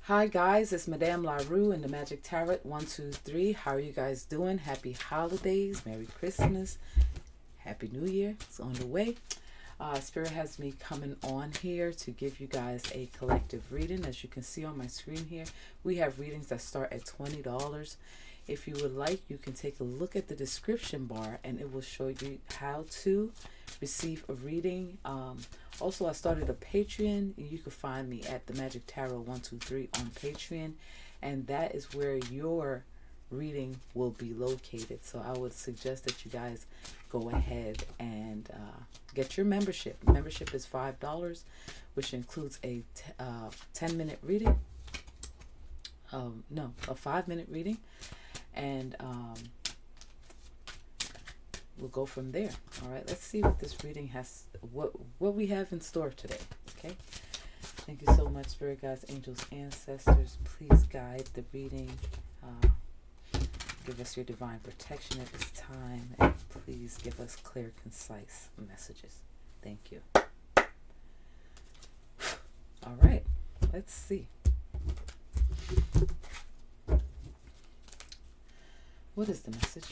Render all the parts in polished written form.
Hi guys, it's Madame LAROUE in the Magic Tarot 123. How are you guys doing? Happy holidays, Merry Christmas, Happy New Year. It's on the way. Spirit has me coming on here to give you guys a collective reading. As you can see on my screen here, we have readings that start at $20. If you would like, you can take a look at the description bar and it will show you how to receive a reading. Also, I started a Patreon. You can find me at the Magic Tarot 123 on Patreon, and that is where your reading will be located. So I would suggest that you guys go ahead and get your membership. Membership is $5, which includes a 10-minute reading. No, a 5-minute reading, and we'll go from there. All right, let's see what this reading has, what we have in store today. Okay, thank you so much, spirit guides, angels, ancestors. Please guide the reading. Give us your divine protection at this time, and please give us clear, concise messages. Thank you. All right, let's see. What is the message?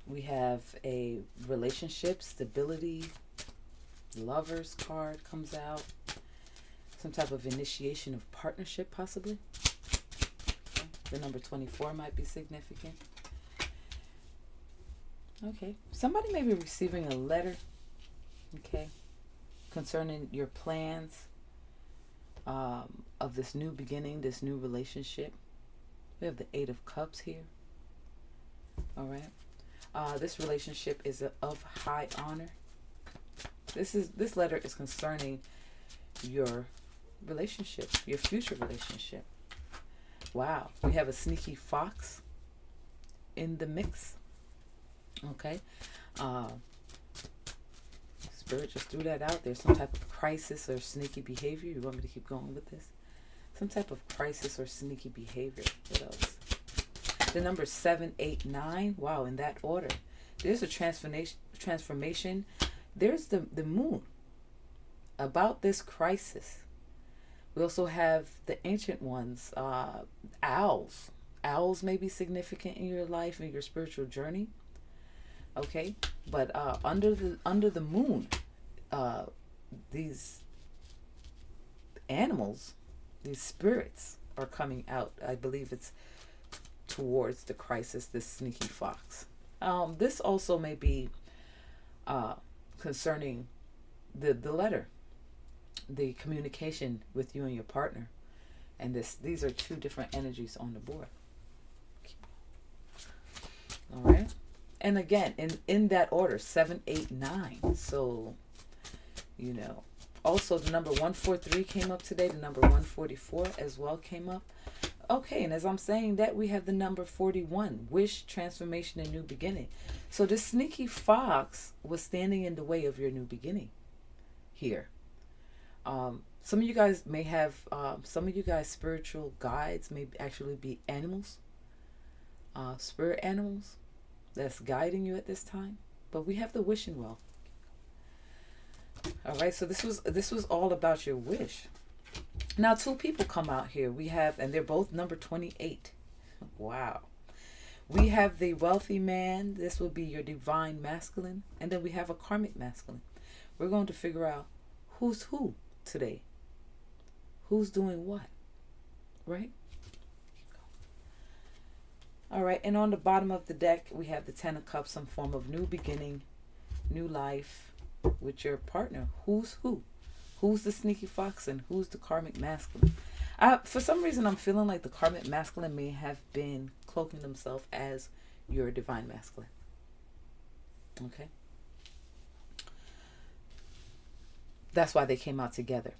We have a relationship, stability, Lovers card comes out. Some type of initiation of partnership, possibly. Okay. The number 24 might be significant. Okay. Somebody may be receiving a letter, okay, concerning your plans of this new beginning, this new relationship. We have the 8 of Cups here. All right. This relationship is of high honor. This letter is concerning your relationship, your future relationship. Wow, we have a sneaky fox in the mix. Okay, Spirit just threw that out there. Some type of crisis or sneaky behavior. You want me to keep going with this? Some type of crisis or sneaky behavior. What else? The number 7, 8, 9. Wow, in that order. There's a transformation. There's the moon. About this crisis. We also have the ancient ones. Owls. Owls may be significant in your life, in your spiritual journey. Okay, but under the moon, these animals, these spirits are coming out. I believe it's towards the crisis, this sneaky fox. This also may be concerning the letter, the communication with you and your partner, and these are 2 different energies on the board. All right, and again in that order, 7, 8, 9. So you know, also the number 143 came up today. The number 144 as well came up. Okay, and as I'm saying that, we have the number 41, wish, transformation, and new beginning. So this sneaky fox was standing in the way of your new beginning here. Some of you guys may have, some of you guys' spiritual guides may actually be animals, spirit animals that's guiding you at this time. But we have the wishing well. All right, so this was all about your wish. Now 2 people come out here. We have, and they're both number 28. Wow. We have the wealthy man. This will be your divine masculine. And then we have a karmic masculine. We're going to figure out who's who today. Who's doing what? Right? All right. And on the bottom of the deck, we have the 10 of Cups, some form of new beginning, new life with your partner. Who's who? Who's the sneaky fox and who's the karmic masculine? For some reason, I'm feeling like the karmic masculine may have been cloaking themselves as your divine masculine. Okay? That's why they came out together.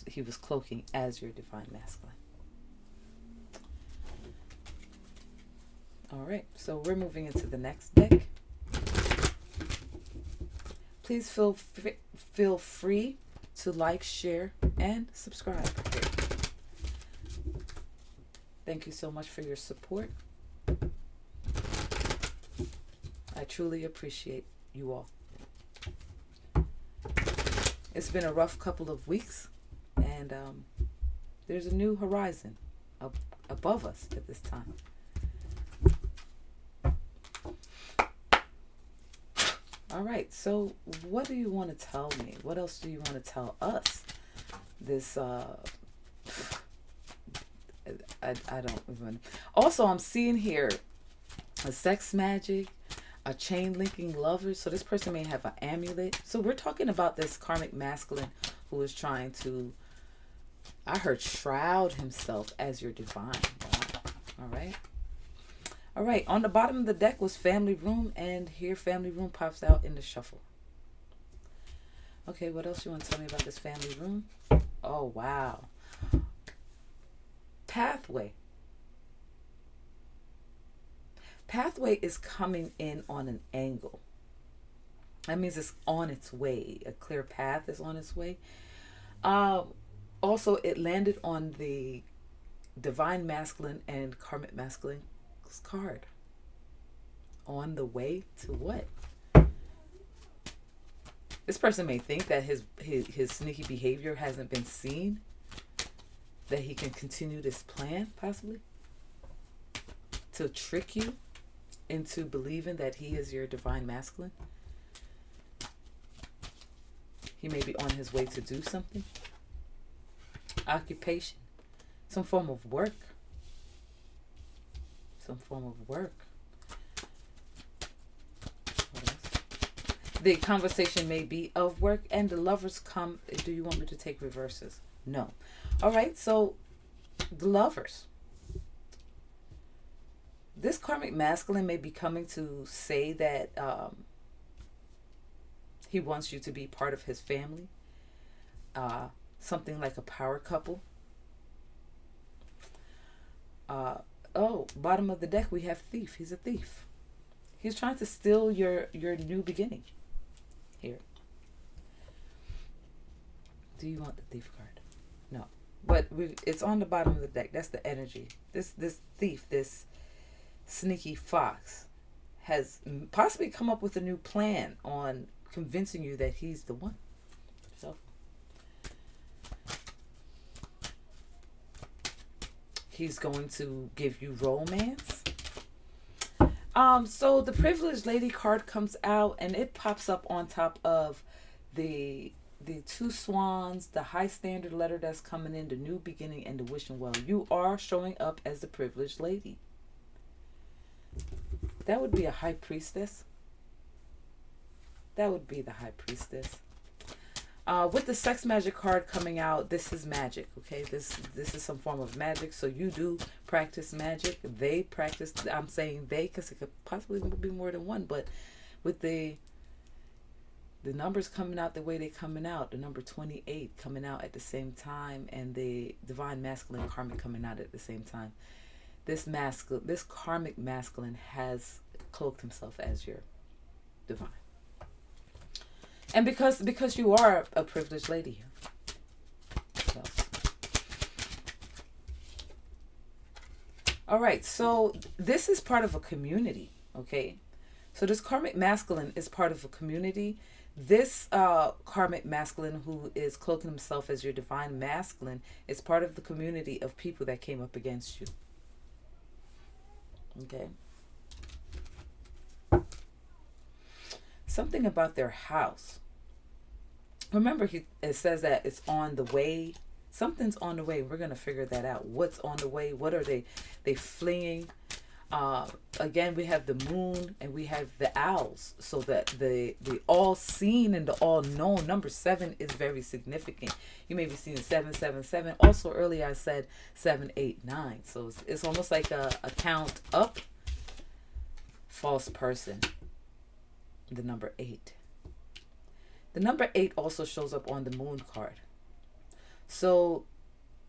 He was cloaking as your divine masculine. All right, so we're moving into the next deck. Please feel free to like, share, and subscribe. Thank you so much for your support. I truly appreciate you all. It's been a rough couple of weeks, and there's a new horizon above us at this time. All right, so what do you want to tell me? What else do you want to tell us? This, I don't even. Also, I'm seeing here a sex magic, a chain linking lovers. So this person may have an amulet. So we're talking about this karmic masculine who is trying to, I heard, shroud himself as your divine. Wow. All right. All right, on the bottom of the deck was family room, and here family room pops out in the shuffle. Okay, what else you want to tell me about this family room? Oh, wow. Pathway. Pathway is coming in on an angle. That means it's on its way. A clear path is on its way. Also, it landed on the divine masculine and karmic masculine card. On the way to what? This person may think that his sneaky behavior hasn't been seen, that he can continue this plan, possibly, to trick you into believing that he is your divine masculine. He may be on his way to do something. Occupation. Some form of work. Some form of work. What else? The conversation may be of work, and the lovers come. Do you want me to take reverses? No. All right, so the lovers. This karmic masculine may be coming to say that he wants you to be part of his family. Something like a power couple. Oh, bottom of the deck we have thief. He's a thief. He's trying to steal your new beginning. Here. Do you want the thief card? No. But it's on the bottom of the deck. That's the energy. This thief, this sneaky fox, has possibly come up with a new plan on convincing you that he's the one. So he's going to give you romance. So the privileged lady card comes out, and it pops up on top of the two swans, the high standard letter that's coming in, the new beginning, and the wishing well. You are showing up as the privileged lady. That would be a high priestess. That would be the high priestess. With the sex magic card coming out, this is magic, okay? This is some form of magic. So you do practice magic. They practice. I'm saying they because it could possibly be more than one. But with the numbers coming out the way they're coming out, the number 28 coming out at the same time, and the divine masculine karmic coming out at the same time, this karmic masculine has cloaked himself as your divine. And because you are a privileged lady. All right, so this is part of a community, okay? So this karmic masculine is part of a community. This karmic masculine who is cloaking himself as your divine masculine is part of the community of people that came up against you. Okay? Something about their house. Remember, it says that it's on the way. Something's on the way. We're going to figure that out. What's on the way? What are they fleeing? Again, we have the moon and we have the owls. So that the all seen and the all known, number 7 is very significant. You may be seeing 777. Also, earlier I said 789. So it's almost like a count up. False person. The number 8. The number 8 also shows up on the moon card. So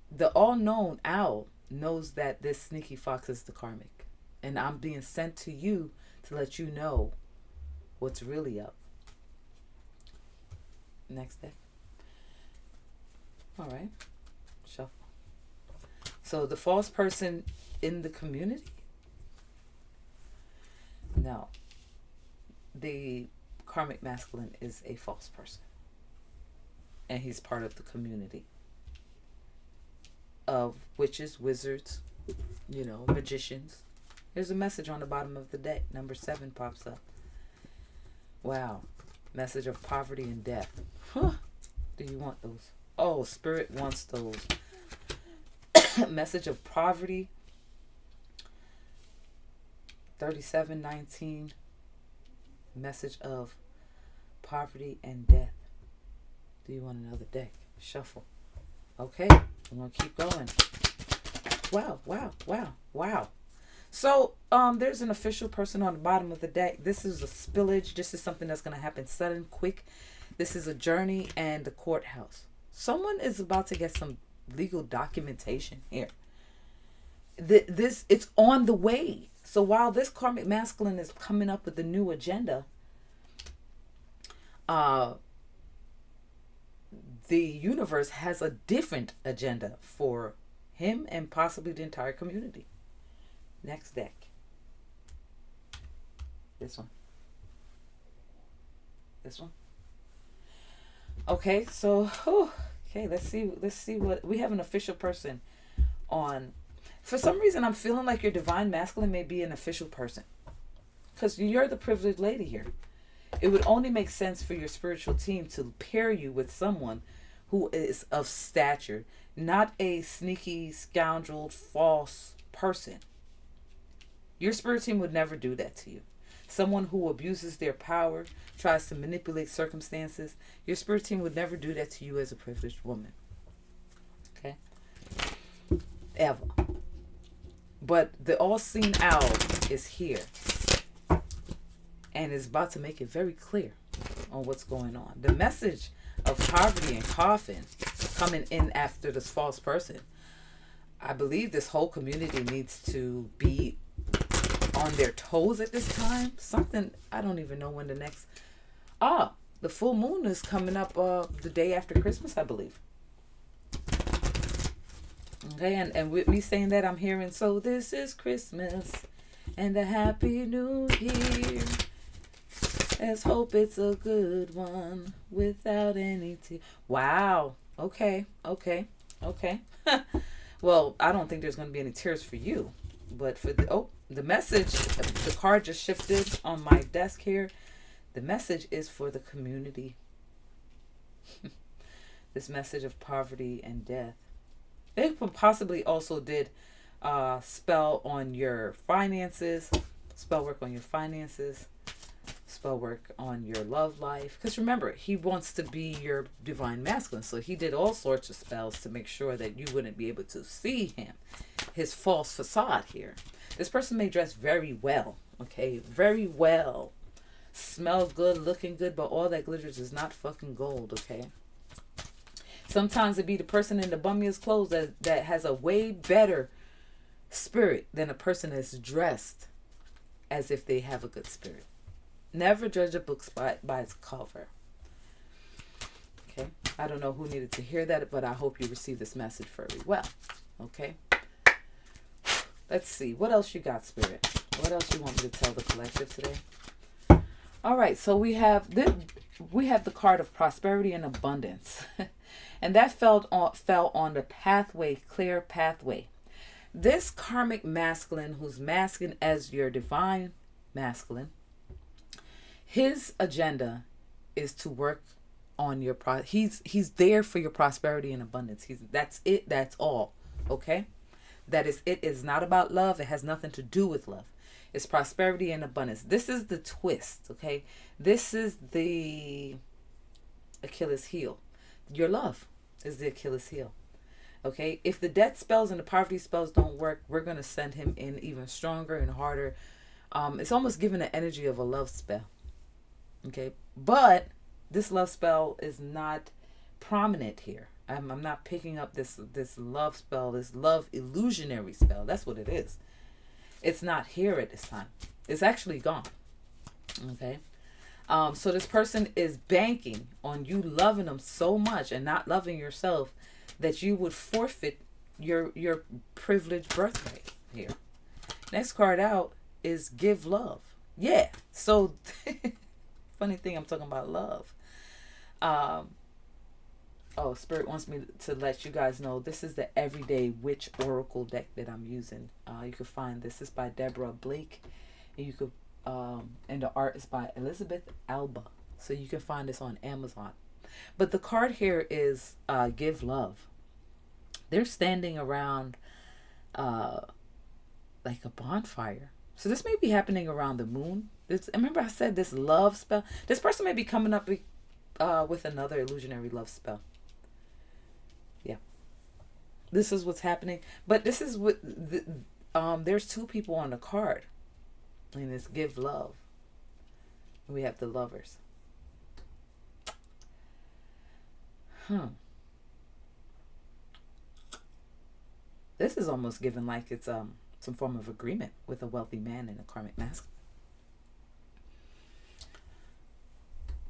the all-known owl knows that this sneaky fox is the karmic. And I'm being sent to you to let you know what's really up. Next deck. All right. Shuffle. So the false person in the community? No. The karmic masculine is a false person. and he's part of the community of witches, wizards, magicians. There's a message on the bottom of the deck. Number 7 pops up. Wow. Message of poverty and death. Huh. Do you want those? Oh, Spirit wants those. Message of poverty. 3719. Message of poverty and death. Do you want another deck? Shuffle. Okay. I'm going to keep going. Wow, wow, wow, wow. So, there's an official person on the bottom of the deck. This is a spillage. This is something that's going to happen sudden, quick. This is a journey and the courthouse. Someone is about to get some legal documentation here. It's on the way. So while this karmic masculine is coming up with a new agenda, the universe has a different agenda for him and possibly the entire community. Next deck. This one. This one. Okay, so let's see what we have. An official person on. For some reason, I'm feeling like your divine masculine may be an official person, because you're the privileged lady here. It would only make sense for your spiritual team to pair you with someone who is of stature, not a sneaky, scoundrel, false person. Your spirit team would never do that to you. Someone who abuses their power, tries to manipulate circumstances. Your spirit team would never do that to you as a privileged woman. Okay? Ever. But the all-seeing owl is here and is about to make it very clear on what's going on. The message of poverty and coffin coming in after this false person. I believe this whole community needs to be on their toes at this time. Something, I don't even know when the next... the full moon is coming up the day after Christmas, I believe. Okay, and with me saying that, I'm hearing, so this is Christmas and a happy new year. Let's hope it's a good one without any tears. Wow. Okay. Well, I don't think there's going to be any tears for you. But for the message, the card just shifted on my desk here. The message is for the community. This message of poverty and death. It possibly also did spell on your finances, spell work on your finances, spell work on your love life. Because remember, he wants to be your divine masculine. So he did all sorts of spells to make sure that you wouldn't be able to see him. His false facade here. This person may dress very well. Okay, very well. Smell good, looking good, but all that glitters is not fucking gold. Okay. Sometimes it be the person in the bummiest clothes that has a way better spirit than a person that's dressed as if they have a good spirit. Never judge a book by its cover. Okay. I don't know who needed to hear that, but I hope you receive this message very well. Okay. Let's see. What else you got, Spirit? What else you want me to tell the collective today? All right. So we have the card of prosperity and abundance. And that fell on the pathway, clear pathway. This karmic masculine, who's masculine as your divine masculine, his agenda is to work on your he's there for your prosperity and abundance. That's it. That's all. Okay. That is it. Is not about love. It has nothing to do with love. It's prosperity and abundance. This is the twist. Okay. This is the Achilles heel. Your love is the Achilles heel. Okay. If the death spells and the poverty spells don't work, we're going to send him in even stronger and harder. It's almost giving the energy of a love spell. Okay. But this love spell is not prominent here. I'm not picking up this love spell, this love illusionary spell. That's what it is. It's not here at this time. It's actually gone. Okay. So this person is banking on you loving them so much and not loving yourself that you would forfeit your privileged birthright here. Next card out is give love. Yeah. So funny thing, I'm talking about love. Oh, Spirit wants me to let you guys know this is the Everyday Witch Oracle deck that I'm using. You can find this is by Deborah Blake, and you could and the art is by Elizabeth Alba. So you can find this on Amazon. But the card here is give love. They're standing around like a bonfire. So this may be happening around the moon. Remember I said this love spell. This person may be coming up with another illusionary love spell. Yeah, this is what's happening. But this is what there's two people on the card, and it's give love. And we have the lovers. This is almost given like it's some form of agreement with a wealthy man and a karmic masculine.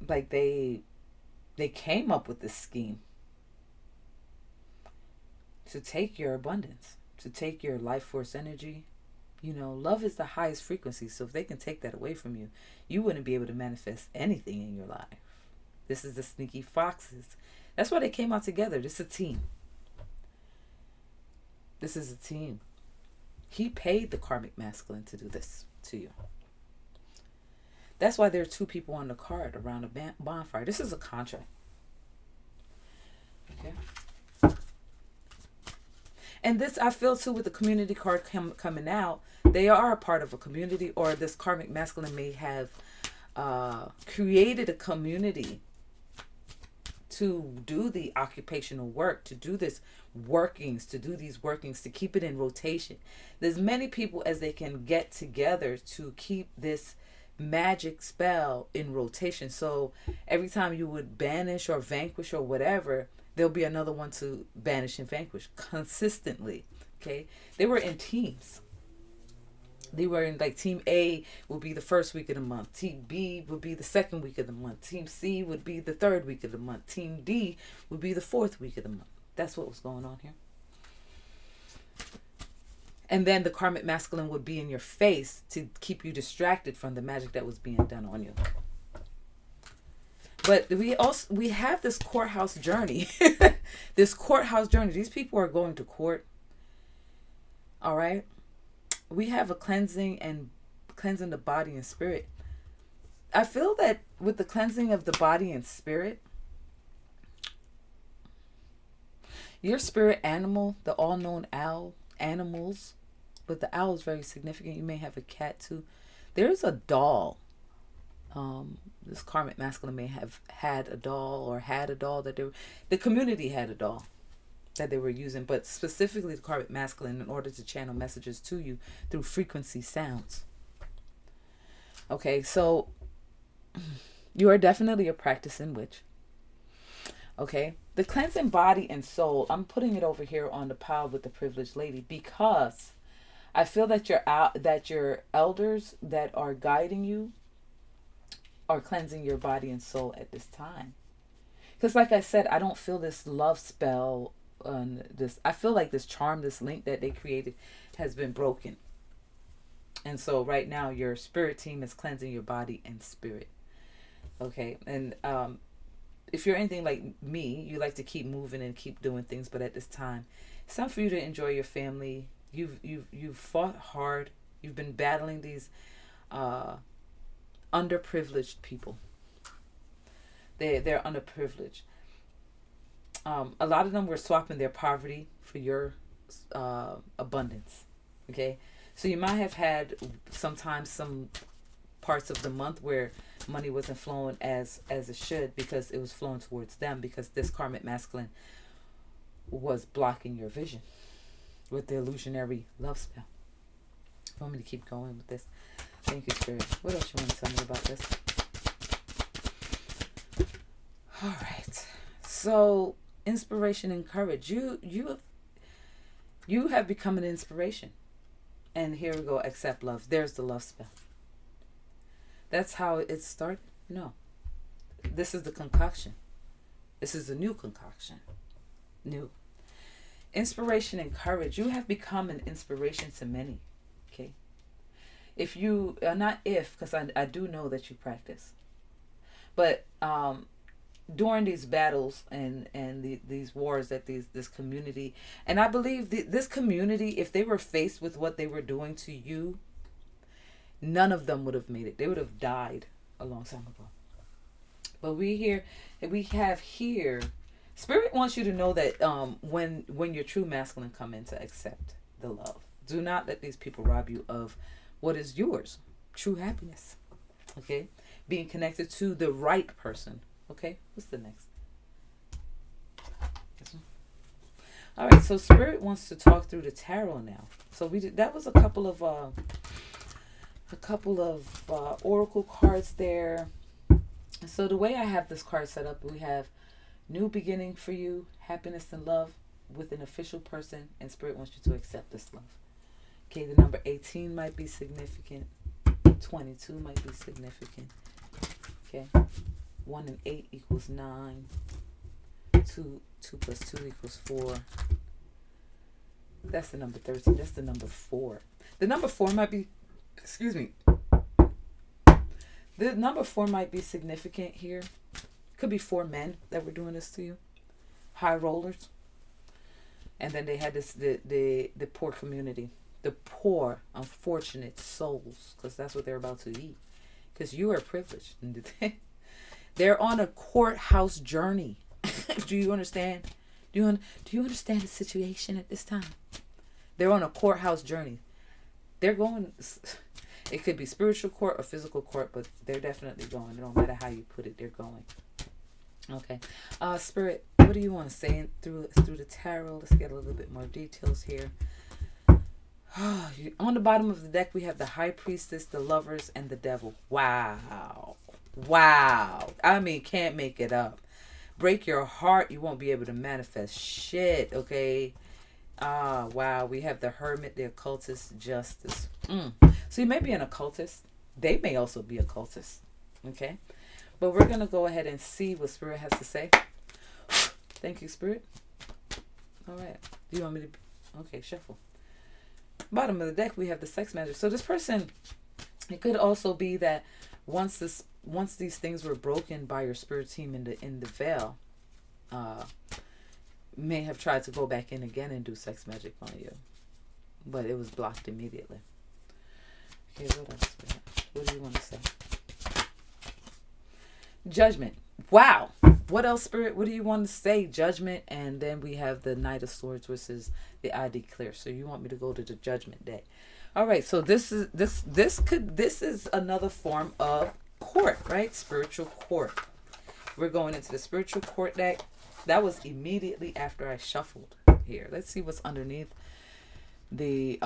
Like they came up with this scheme to take your abundance, to take your life force energy. You know, love is the highest frequency. So if they can take that away from you, you wouldn't be able to manifest anything in your life. This is the sneaky foxes. That's why they came out together. This is a team. This is a team. He paid the karmic masculine to do this to you. That's why there are two people on the card around a bonfire. This is a contract. Okay. And this, I feel too, with the community card coming out, they are a part of a community, or this karmic masculine may have created a community to do the occupational work, to do this workings, to do these workings, to keep it in rotation. There's many people as they can get together to keep this magic spell in rotation. So every time you would banish or vanquish or whatever, there'll be another one to banish and vanquish consistently. Okay, they were in teams. They were in, like, team A would be the first week of the month, team B would be the second week of the month, team C would be the third week of the month, team D would be the fourth week of the month. That's what was going on here. And then the karmic masculine would be in your face to keep you distracted from the magic that was being done on you. But we have this courthouse journey. This courthouse journey. These people are going to court. All right. We have a cleansing the body and spirit. I feel that with the cleansing of the body and spirit, your spirit animal, the all-known owl, animals, but the owl is very significant. You may have a cat too. There's a doll. This karmic masculine may have had a doll, or had a doll that the community had a doll that they were using, but specifically the karmic masculine, in order to channel messages to you through frequency sounds. Okay, so you are definitely a practicing witch. Okay, the cleansing body and soul, I'm putting it over here on the pile with the privileged lady, because I feel that your elders that are guiding you are cleansing your body and soul at this time. Because like I said, I don't feel this love spell, I feel like this charm, this link that they created has been broken. And so right now your spirit team is cleansing your body and spirit. Okay, and if you're anything like me, you like to keep moving and keep doing things, but at this time it's time for you to enjoy your family. You've fought hard. You've been battling these underprivileged people. They're underprivileged. A lot of them were swapping their poverty for your abundance. Okay, so you might have had sometimes some parts of the month where money wasn't flowing as it should, because it was flowing towards them, because this karmic masculine was blocking your vision with the illusionary love spell. You want me to keep going with this? Thank you, Spirit. What else you want to tell me about this? All right. So, inspiration and courage. You have become an inspiration. And here we go. Accept love. There's the love spell. That's how it started? No. This is the concoction. This is a new concoction. New. Inspiration and courage. You have become an inspiration to many. Okay. If you not if, because I do know that you practice, but during these battles and these wars that this community, and I believe this community, if they were faced with what they were doing to you, none of them would have made it. They would have died a long time ago. But we have here, Spirit wants you to know that when your true masculine come in, to accept the love. Do not let these people rob you of what is yours, true happiness. Okay, being connected to the right person. Okay, what's the next? This one. All right, so Spirit wants to talk through the tarot now. So that was a couple of oracle cards there. So the way I have this card set up, we have new beginning for you, happiness and love with an official person, and Spirit wants you to accept this love. Okay, the number 18 might be significant. 22 might be significant. Okay, 1 and 8 equals 9. 2 plus 2 equals 4. That's the number 13. That's the number 4. The number 4 might be, excuse me. The number 4 might be significant here. Could be 4 men that were doing this to you. High rollers. And then they had the poor community. The poor, unfortunate souls. Because that's what they're about to eat. Because you are privileged. They're on a courthouse journey. Do you understand? Do you understand the situation at this time? They're on a courthouse journey. They're going... It could be spiritual court or physical court, but they're definitely going. It don't matter how you put it, they're going. Okay. Spirit, what do you want to say through the tarot? Let's get a little bit more details here. On the bottom of the deck, we have the High Priestess, the Lovers, and the Devil. Wow. Wow. I mean, can't make it up. Break your heart, you won't be able to manifest shit, okay? Wow. We have the Hermit, the Occultist, Justice. So you may be an occultist. They may also be occultists. Okay? But we're going to go ahead and see what Spirit has to say. Thank you, Spirit. All right. Do you want me to... Okay, shuffle. Bottom of the deck, we have the Sex Magic. So this person, it could also be that once these things were broken by your spirit team in the veil, may have tried to go back in again and do sex magic on you. But it was blocked immediately. Okay, what else? What do you want to say? Judgment. Wow. What else, Spirit? What do you want to say? Judgment. And then we have the Knight of Swords, which is the I declare. So you want me to go to the Judgment Day. All right. So this is another form of court, right? Spiritual court. We're going into the spiritual court deck. That was immediately after I shuffled here. Let's see what's underneath. The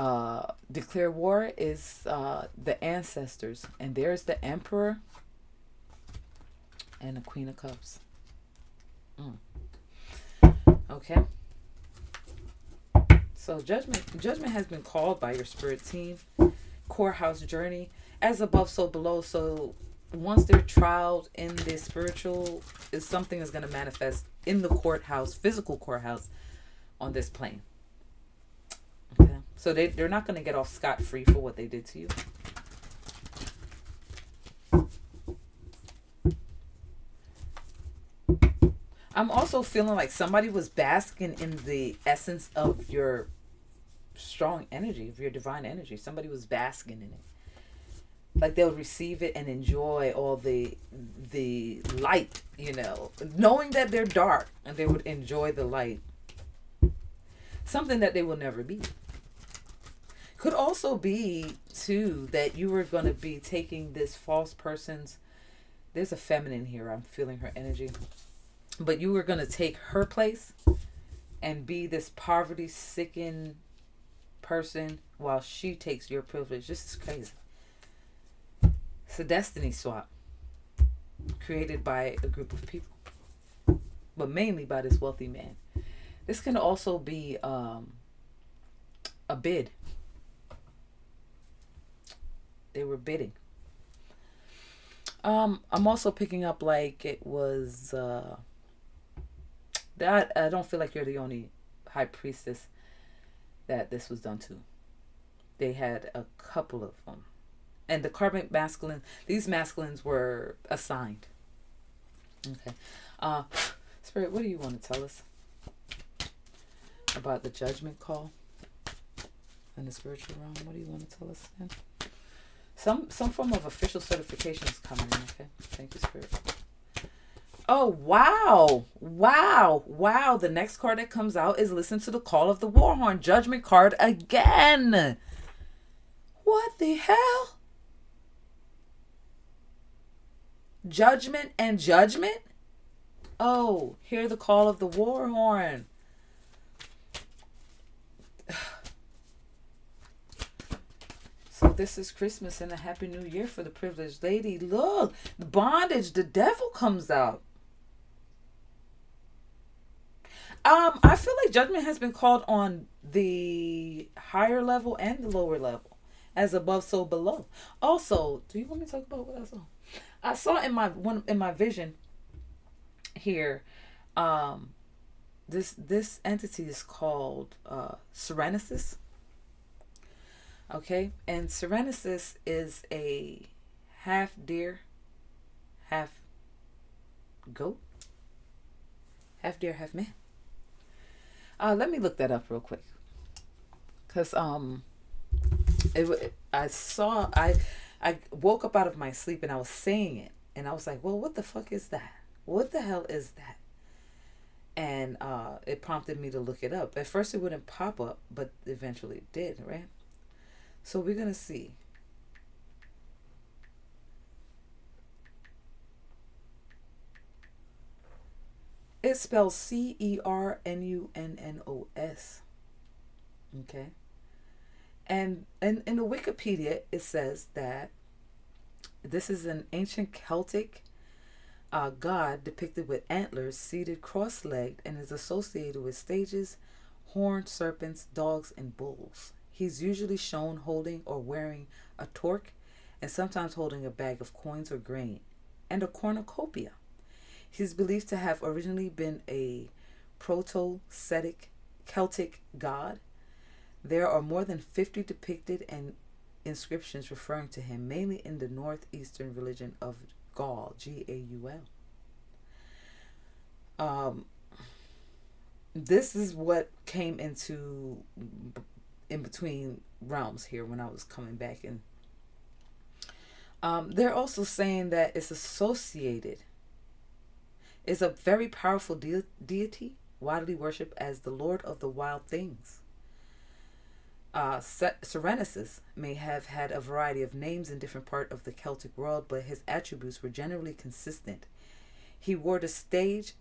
declare war is the ancestors, and there's the Emperor and the Queen of Cups. Okay. So judgment has been called by your spirit team. Courthouse journey, as above, so below. So once they're trialed in the spiritual, is something is going to manifest in the courthouse, physical courthouse, on this plane. Okay. So they're not going to get off scot-free for what they did to you. I'm also feeling like somebody was basking in the essence of your strong energy, of your divine energy. Somebody was basking in it. Like they'll receive it and enjoy all the light, knowing that they're dark, and they would enjoy the light. Something that they will never be. Could also be, too, that you were going to be taking this false person's... There's a feminine here. I'm feeling her energy. But you were going to take her place and be this poverty-stricken person while she takes your privilege. This is crazy. It's a destiny swap created by a group of people, but mainly by this wealthy man. This can also be a bid. They were bidding. I'm also picking up like it was... that I don't feel like you're the only high priestess that this was done to. They had a couple of them. And the karmic masculine, these masculines were assigned. Okay. Spirit, what do you want to tell us about the judgment call in the spiritual realm? What do you want to tell us then? Some form of official certification is coming in, okay? Thank you, Spirit. Oh, wow. Wow. Wow. The next card that comes out is listen to the call of the war horn. Judgment card again. What the hell? Judgment and judgment? Oh, hear the call of the war horn. So this is Christmas and a Happy New Year for the privileged lady. Look, the bondage, the devil comes out. I feel like judgment has been called on the higher level and the lower level. As above, so below. Also, do you want me to talk about what I saw? I saw in my vision here, this entity is called Serenesis. Okay, and Serenesis is a half deer, half goat, half deer, half man. Let me look that up real quick, cause I woke up out of my sleep and I was saying it, and I was like, well, what the fuck is that? What the hell is that? And it prompted me to look it up. At first, it wouldn't pop up, but eventually it did, right? So we're gonna see. It spells CERNUNNOS. Okay. And in the Wikipedia, it says that this is an ancient Celtic god depicted with antlers, seated cross-legged, and is associated with stages, horned serpents, dogs, and bulls. He's usually shown holding or wearing a torque, and sometimes holding a bag of coins or grain, and a cornucopia. He's believed to have originally been a Proto-Celtic god. There are more than 50 depicted and inscriptions referring to him, mainly in the northeastern religion of Gaul, Gaul. This is what came in between realms here when I was coming back in. They're also saying that it's associated. It's a very powerful deity, widely worshipped as the Lord of the Wild Things. Serenesis may have had a variety of names in different parts of the Celtic world, but his attributes were generally consistent. He wore the stage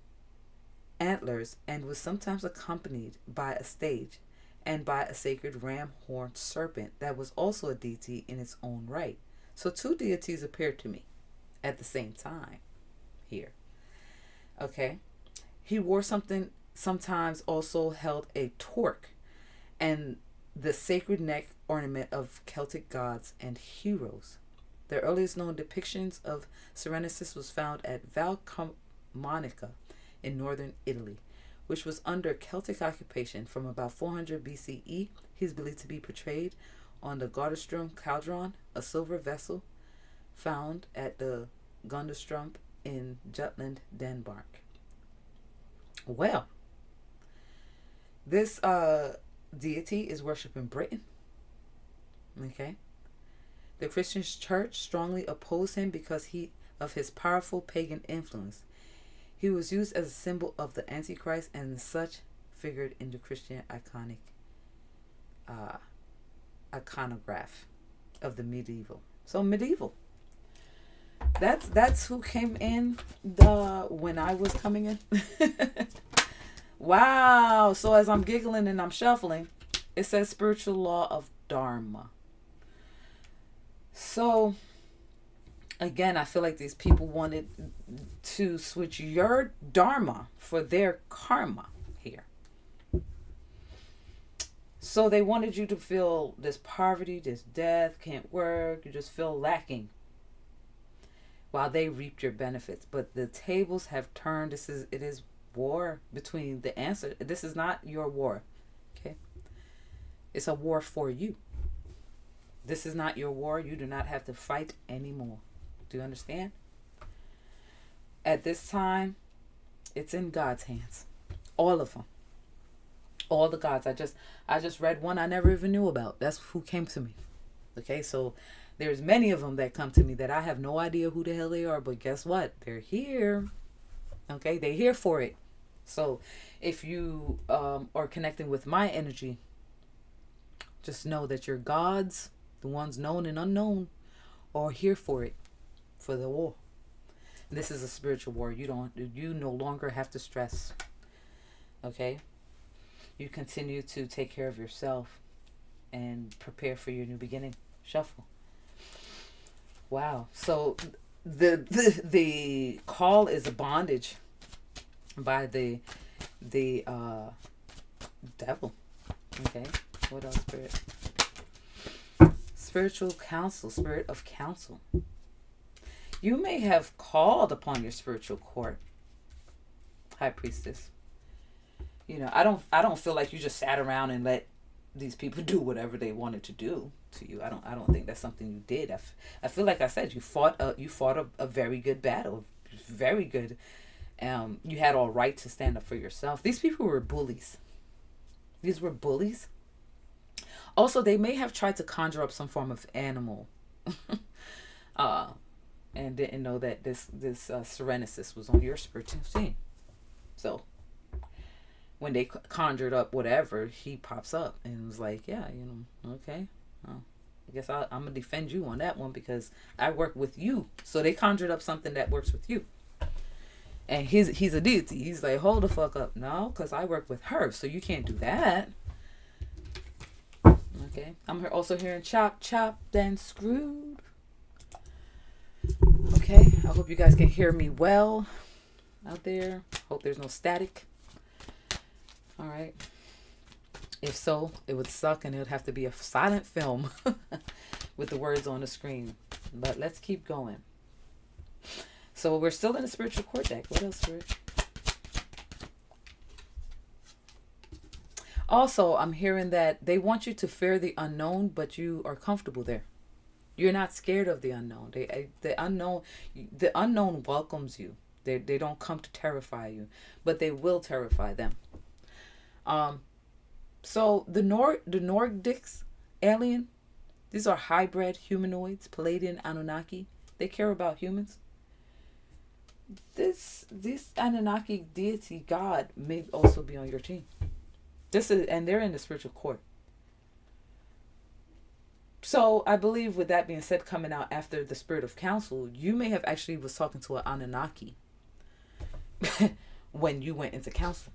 antlers and was sometimes accompanied by a stage and by a sacred ram-horned serpent that was also a deity in its own right. So two deities appeared to me at the same time here. Okay. He wore sometimes also held a torque and the sacred neck ornament of Celtic gods and heroes. The earliest known depictions of Serenesis was found at Valcamonica in northern Italy, which was under Celtic occupation from about 400 BCE. He's believed to be portrayed on the Gardestrum cauldron, a silver vessel found at the Gunderstrom in Jutland, Denmark. Well, this deity is worshipped in Britain. Okay. The Christian church strongly opposed him because of his powerful pagan influence. He was used as a symbol of the Antichrist and such figured in the Christian iconograph of the medieval. So medieval. That's who came in when I was coming in. Wow. So as I'm giggling and I'm shuffling, it says spiritual law of Dharma. So again, I feel like these people wanted to switch your Dharma for their karma here. So they wanted you to feel this poverty, this death, can't work, you just feel lacking, while they reaped your benefits. But the tables have turned. It is war between the answer. This is not your war. Okay. It's a war for you. This is not your war. You do not have to fight anymore. Do you understand? At this time, it's in God's hands. All of them. All the gods. I just read one I never even knew about. That's who came to me. Okay, so there's many of them that come to me that I have no idea who the hell they are, but guess what? They're here. Okay, they're here for it. So if you are connecting with my energy, just know that your gods, the ones known and unknown, are here for it, for the war. This is a spiritual war. You no longer have to stress. Okay? You continue to take care of yourself and prepare for your new beginning. Shuffle. Wow. So the call is a bondage by the devil. Okay. What else, Spirit? Spiritual counsel, spirit of counsel. You may have called upon your spiritual court, High Priestess. You know, I don't feel like you just sat around and let these people do whatever they wanted to do to you. I don't think that's something you did. I feel like I said you fought a very good battle, very good. You had all right to stand up for yourself. These people were bullies. These were bullies. Also, they may have tried to conjure up some form of animal, and didn't know that this Serenesis was on your spiritual team. So when they conjured up whatever, he pops up and was like, yeah, okay. Well, I guess I'm going to defend you on that one because I work with you. So they conjured up something that works with you. And he's a deity. He's like, hold the fuck up. No, because I work with her. So you can't do that. Okay. I'm also hearing chopped and screwed. Okay. I hope you guys can hear me well out there. Hope there's no static. All right. If so, it would suck and it would have to be a silent film with the words on the screen. But let's keep going. So we're still in the spiritual court deck. What else, Spirit? Also, I'm hearing that they want you to fear the unknown, but you are comfortable there. You're not scared of the unknown. The unknown welcomes you. They don't come to terrify you, but they will terrify them. So the Nordics alien, these are hybrid humanoids, Palladian Anunnaki. They care about humans. This Anunnaki deity god may also be on your team. And they're in the spiritual court. So I believe with that being said, coming out after the spirit of counsel, you may have actually was talking to an Anunnaki when you went into counsel.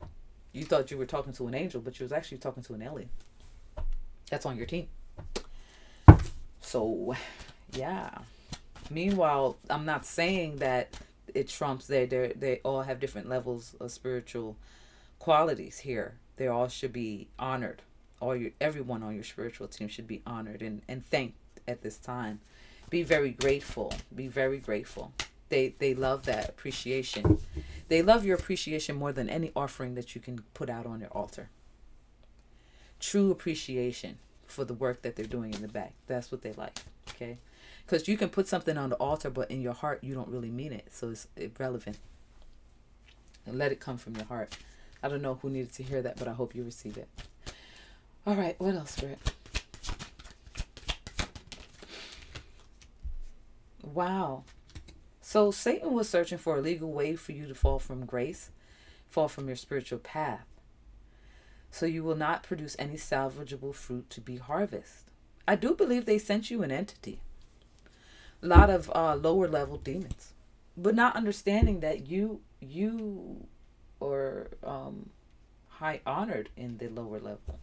You thought you were talking to an angel, but you was actually talking to an alien. That's on your team. So, yeah. Meanwhile, I'm not saying that it trumps they all have different levels of spiritual qualities here. They all should be honored. Everyone on your spiritual team should be honored and thanked at this time. Be very grateful. Be very grateful. They love that appreciation. They love your appreciation more than any offering that you can put out on your altar. True appreciation for the work that they're doing in the back. That's what they like. Okay? Because you can put something on the altar, but in your heart, you don't really mean it. So it's irrelevant. And let it come from your heart. I don't know who needed to hear that, but I hope you receive it. All right. What else, Spirit? Wow. So Satan was searching for a legal way for you to fall from grace, fall from your spiritual path. So you will not produce any salvageable fruit to be harvested. I do believe they sent you an entity. A lot of lower level demons. But not understanding that you are high honored in the lower level.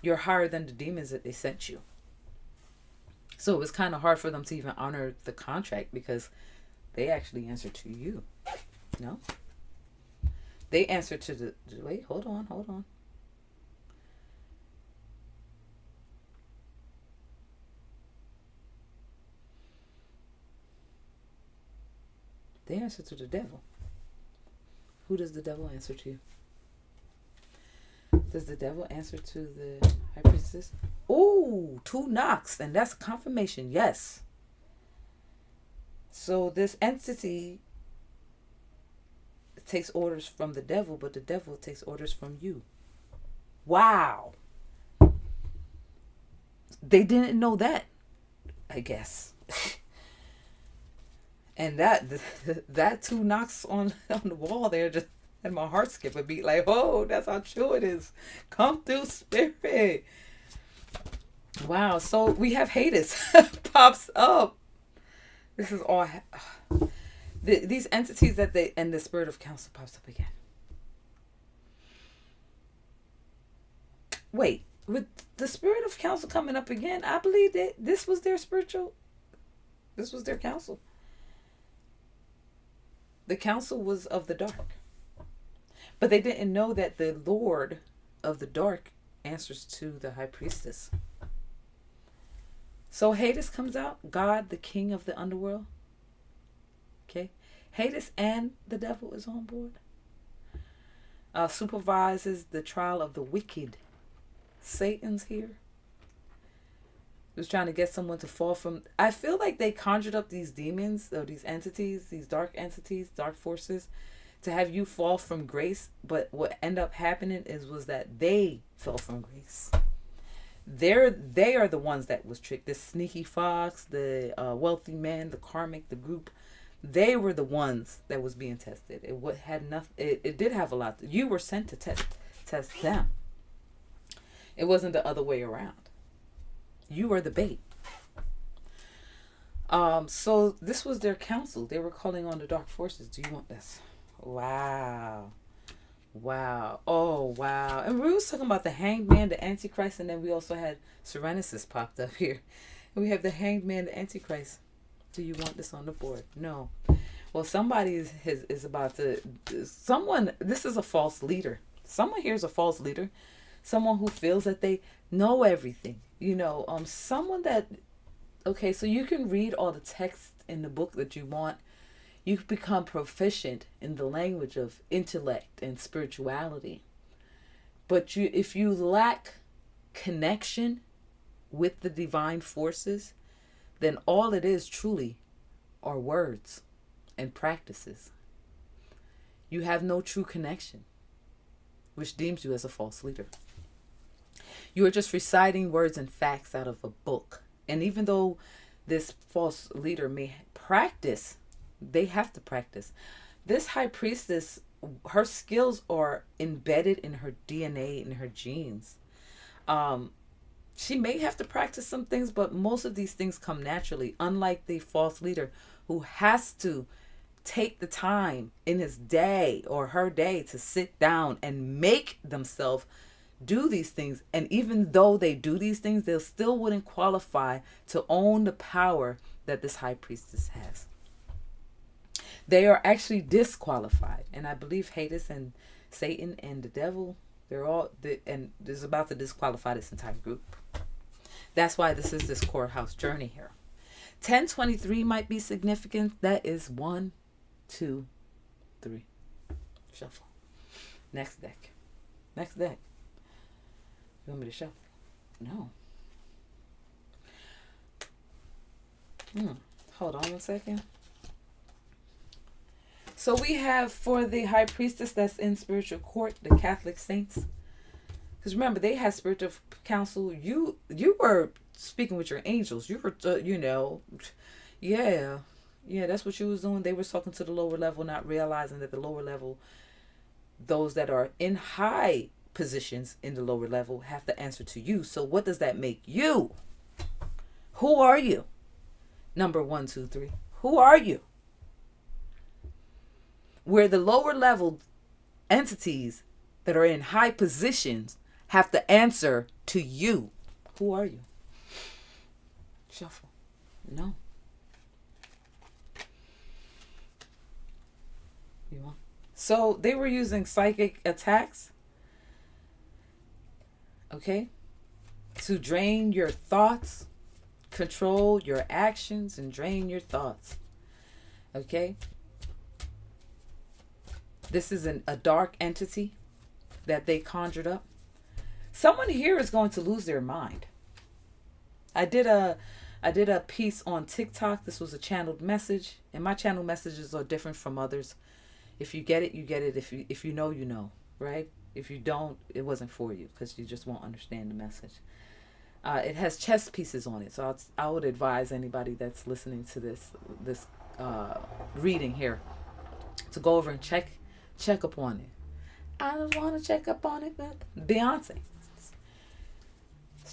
You're higher than the demons that they sent you. So it was kind of hard for them to even honor the contract because they actually answer to you. No? They answer to the... Wait, hold on. They answer to the devil. Who does the devil answer to? Does the devil answer to the high priestess? Oh, 2 knocks, and that's confirmation. Yes. So this entity takes orders from the devil, but the devil takes orders from you. Wow. They didn't know that, I guess. And that too knocks on the wall there, just and my heart skip a beat, like, oh, that's how true it is. Come through, spirit. Wow. So we have Hades pops up. This is all these entities that they, and the spirit of counsel pops up again. Wait, with the spirit of counsel coming up again, I believe that this was their counsel. The counsel was of the dark. But they didn't know that the Lord of the dark answers to the high priestess. So Hades comes out, God, the king of the underworld. Okay. Hades and the devil is on board. Supervises the trial of the wicked. Satan's here. He was trying to get someone to fall from. I feel like they conjured up these demons, or these entities, these dark entities, dark forces, to have you fall from grace. But what ended up happening was that they fell from grace. They are the ones that was tricked. The sneaky fox, the wealthy man, the karmic, the group. They were the ones that was being tested. It did have a lot. You were sent to test them. It wasn't the other way around. You were the bait. So this was their counsel. They were calling on the dark forces. Do you want this? Wow. Oh, wow. And we was talking about the Hanged Man, the Antichrist, and then we also had Serenesis popped up here. And we have the Hanged Man, the Antichrist. Do you want this on the board? No. Well, somebody is about to... This is a false leader. Someone here is a false leader. Someone who feels that they know everything. Someone that... Okay, so you can read all the text in the book that you want. You become proficient in the language of intellect and spirituality. But if you lack connection with the divine forces, then all it is truly are words and practices. You have no true connection, which deems you as a false leader. You are just reciting words and facts out of a book. And even though this false leader may practice, they have to practice. This high priestess, her skills are embedded in her DNA, in her genes. She may have to practice some things, but most of these things come naturally, unlike the false leader who has to take the time in his day or her day to sit down and make themselves do these things. And even though they do these things, they still wouldn't qualify to own the power that this high priestess has. They are actually disqualified. And I believe Hades and Satan and the devil, and is about to disqualify this entire group. That's why this is this courthouse journey here. 1023 might be significant. That is 1, 2, 3. Shuffle. Next deck. You want me to shuffle? No. Hold on 1 second. So we have for the high priestess that's in spiritual court, the Catholic saints. Because remember, they had spiritual counsel. You were speaking with your angels. You were, yeah, that's what you was doing. They were talking to the lower level, not realizing that the lower level, those that are in high positions in the lower level, have to answer to you. So what does that make you? Who are you? Number 1, 2, 3. Who are you? Where the lower level entities that are in high positions have to answer to you. Who are you? Shuffle. No. You want? So they were using psychic attacks. Okay? To drain your thoughts, control your actions, and drain your thoughts. Okay? This is a dark entity that they conjured up. Someone here is going to lose their mind. I did a piece on TikTok. This was a channeled message, and my channel messages are different from others. If you get it, you get it. If you know, you know, right? If you don't, it wasn't for you because you just won't understand the message. It has chess pieces on it, so I would advise anybody that's listening to this reading here to go over and check up on it. I just want to check up on it, Beyonce.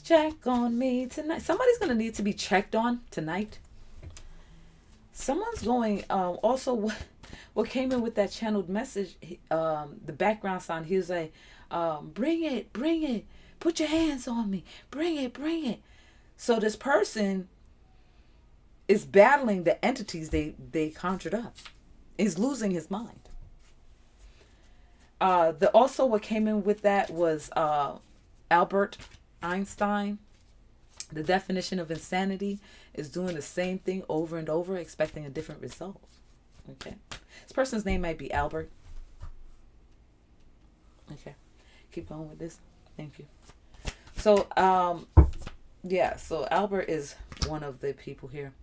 Check on me tonight. Somebody's gonna need to be checked on tonight. Someone's going. Also, what came in with that channeled message? The background sound. He was like, "Bring it, bring it. Put your hands on me. Bring it, bring it." So this person is battling the entities they conjured up. Is losing his mind. Also what came in with that was Albert Einstein. The definition of insanity is doing the same thing over and over, expecting a different result. Okay. This person's name might be Albert. Okay. Keep going with this. Thank you. So, yeah. So Albert is one of the people here.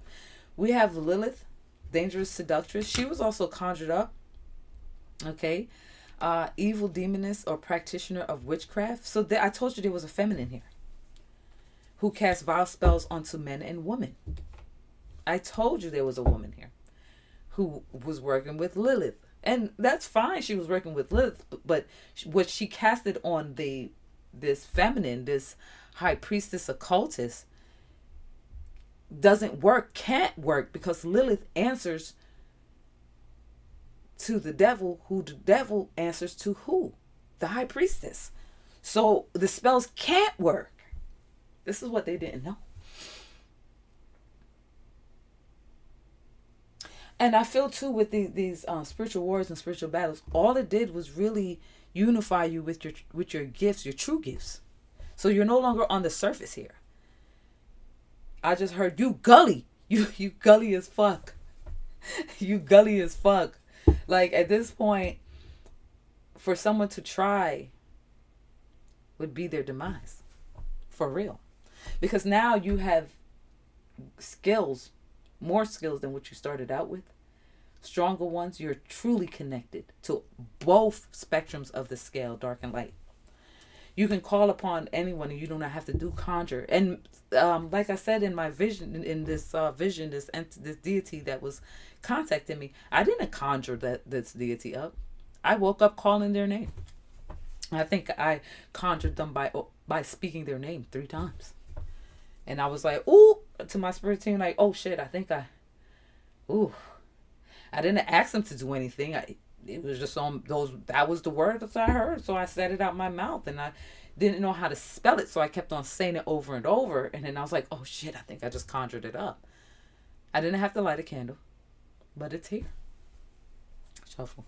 We have Lilith, dangerous seductress. She was also conjured up. Okay. Evil demoness or practitioner of witchcraft. So I told you there was a feminine here who cast vile spells onto men and women. I told you there was a woman here who was working with Lilith. And that's fine. She was working with Lilith. But what she casted on this feminine, this high priestess occultist, doesn't work, can't work, because Lilith answers to the devil, who the devil answers to who? The high priestess. So the spells can't work. This is what they didn't know. And I feel too with these spiritual wars and spiritual battles, all it did was really unify you with your gifts, your true gifts. So you're no longer on the surface here. I just heard you gully. You gully as fuck. You gully as fuck. Like at this point, for someone to try would be their demise. For real. Because now you have skills, more skills than what you started out with. Stronger ones. You're truly connected to both spectrums of the scale, dark and light. You can call upon anyone and you do not have to do conjure. And like I said in my vision, in this vision, this deity that was contacting me, I didn't conjure this deity up. I woke up calling their name. I think I conjured them by speaking their name 3 times. And I was like, ooh, to my spirit team, like, oh shit, I think I didn't ask them to do anything. It was just on those, that was the word that I heard. So I said it out my mouth and I didn't know how to spell it. So I kept on saying it over and over. And then I was like, oh shit, I think I just conjured it up. I didn't have to light a candle, but it's here. Shuffle.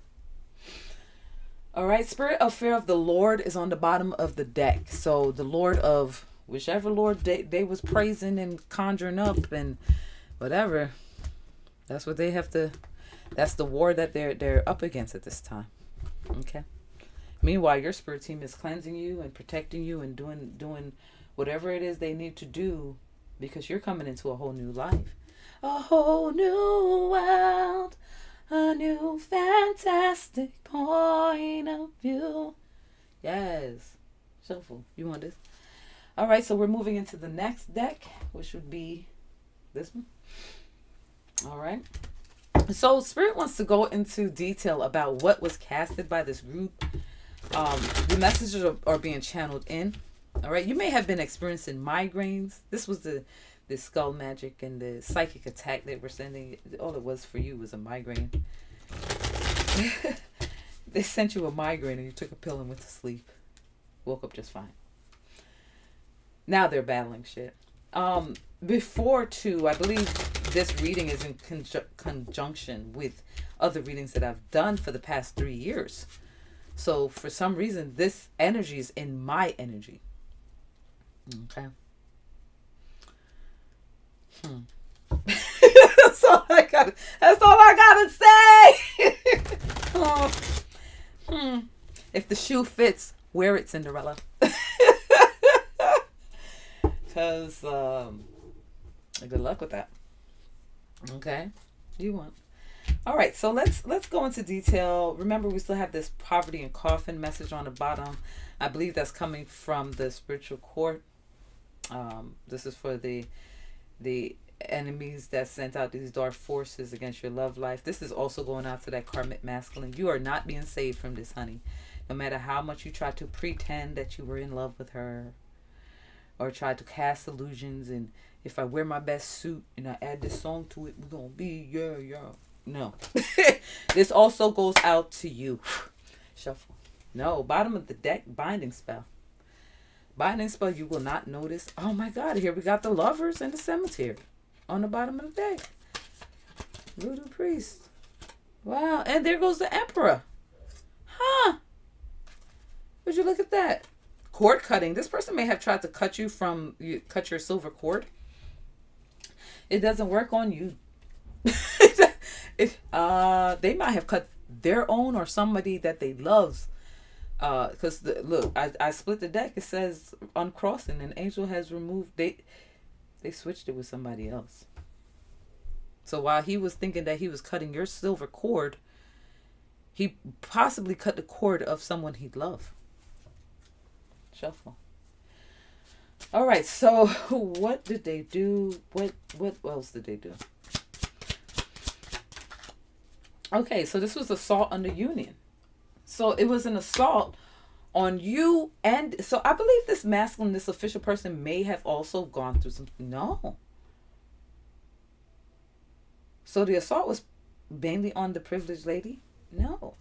All right. Spirit of fear of the Lord is on the bottom of the deck. So the Lord of whichever Lord they was praising and conjuring up and whatever, that's what they have to. That's the war that they're up against at this time. Okay. Meanwhile, your spirit team is cleansing you and protecting you and doing whatever it is they need to do, because you're coming into a whole new life, a whole new world, a new fantastic point of view. Yes. Shuffle. You want this? All right. So we're moving into the next deck, which would be this one. All right. So Spirit wants to go into detail about what was casted by this group. The messages are being channeled in. All right. You may have been experiencing migraines. This was the skull magic and the psychic attack they were sending. All it was for you was a migraine. They sent you a migraine and you took a pill and went to sleep. Woke up just fine. Now they're battling shit. Before too, I believe this reading is in conjunction with other readings that I've done for the past 3 years. So for some reason, this energy is in my energy. Okay. That's all I gotta say. If the shoe fits, wear it, Cinderella. Because good luck with that. Okay. You want. All right, so let's go into detail. Remember, we still have this poverty and coffin message on the bottom. I believe that's coming from the spiritual court. This is for the enemies that sent out these dark forces against your love life. This is also going out to that karmic masculine. You are not being saved from this, honey. No matter how much you try to pretend that you were in love with her, or try to cast illusions, and if I wear my best suit and I add this song to it, we're gonna be yeah. No. This also goes out to you. Shuffle. No, bottom of the deck, binding spell. Binding spell, you will not notice. Oh my God, here we got the lovers and the cemetery on the bottom of the deck. Voodoo priest. Wow, and there goes the emperor. Huh. Would you look at that? Cord cutting. This person may have tried to cut cut your silver cord. It doesn't work on you. They might have cut their own or somebody that they love. Because look, I split the deck. It says uncrossing. An angel has removed. They switched it with somebody else. So while he was thinking that he was cutting your silver cord, he possibly cut the cord of someone he'd love. Shuffle. All right. So what did they do? What else did they do? Okay, so this was assault on the union. So it was an assault on you. And so I believe this masculine, this official person may have also gone through some. No. So the assault was mainly on the privileged lady? No.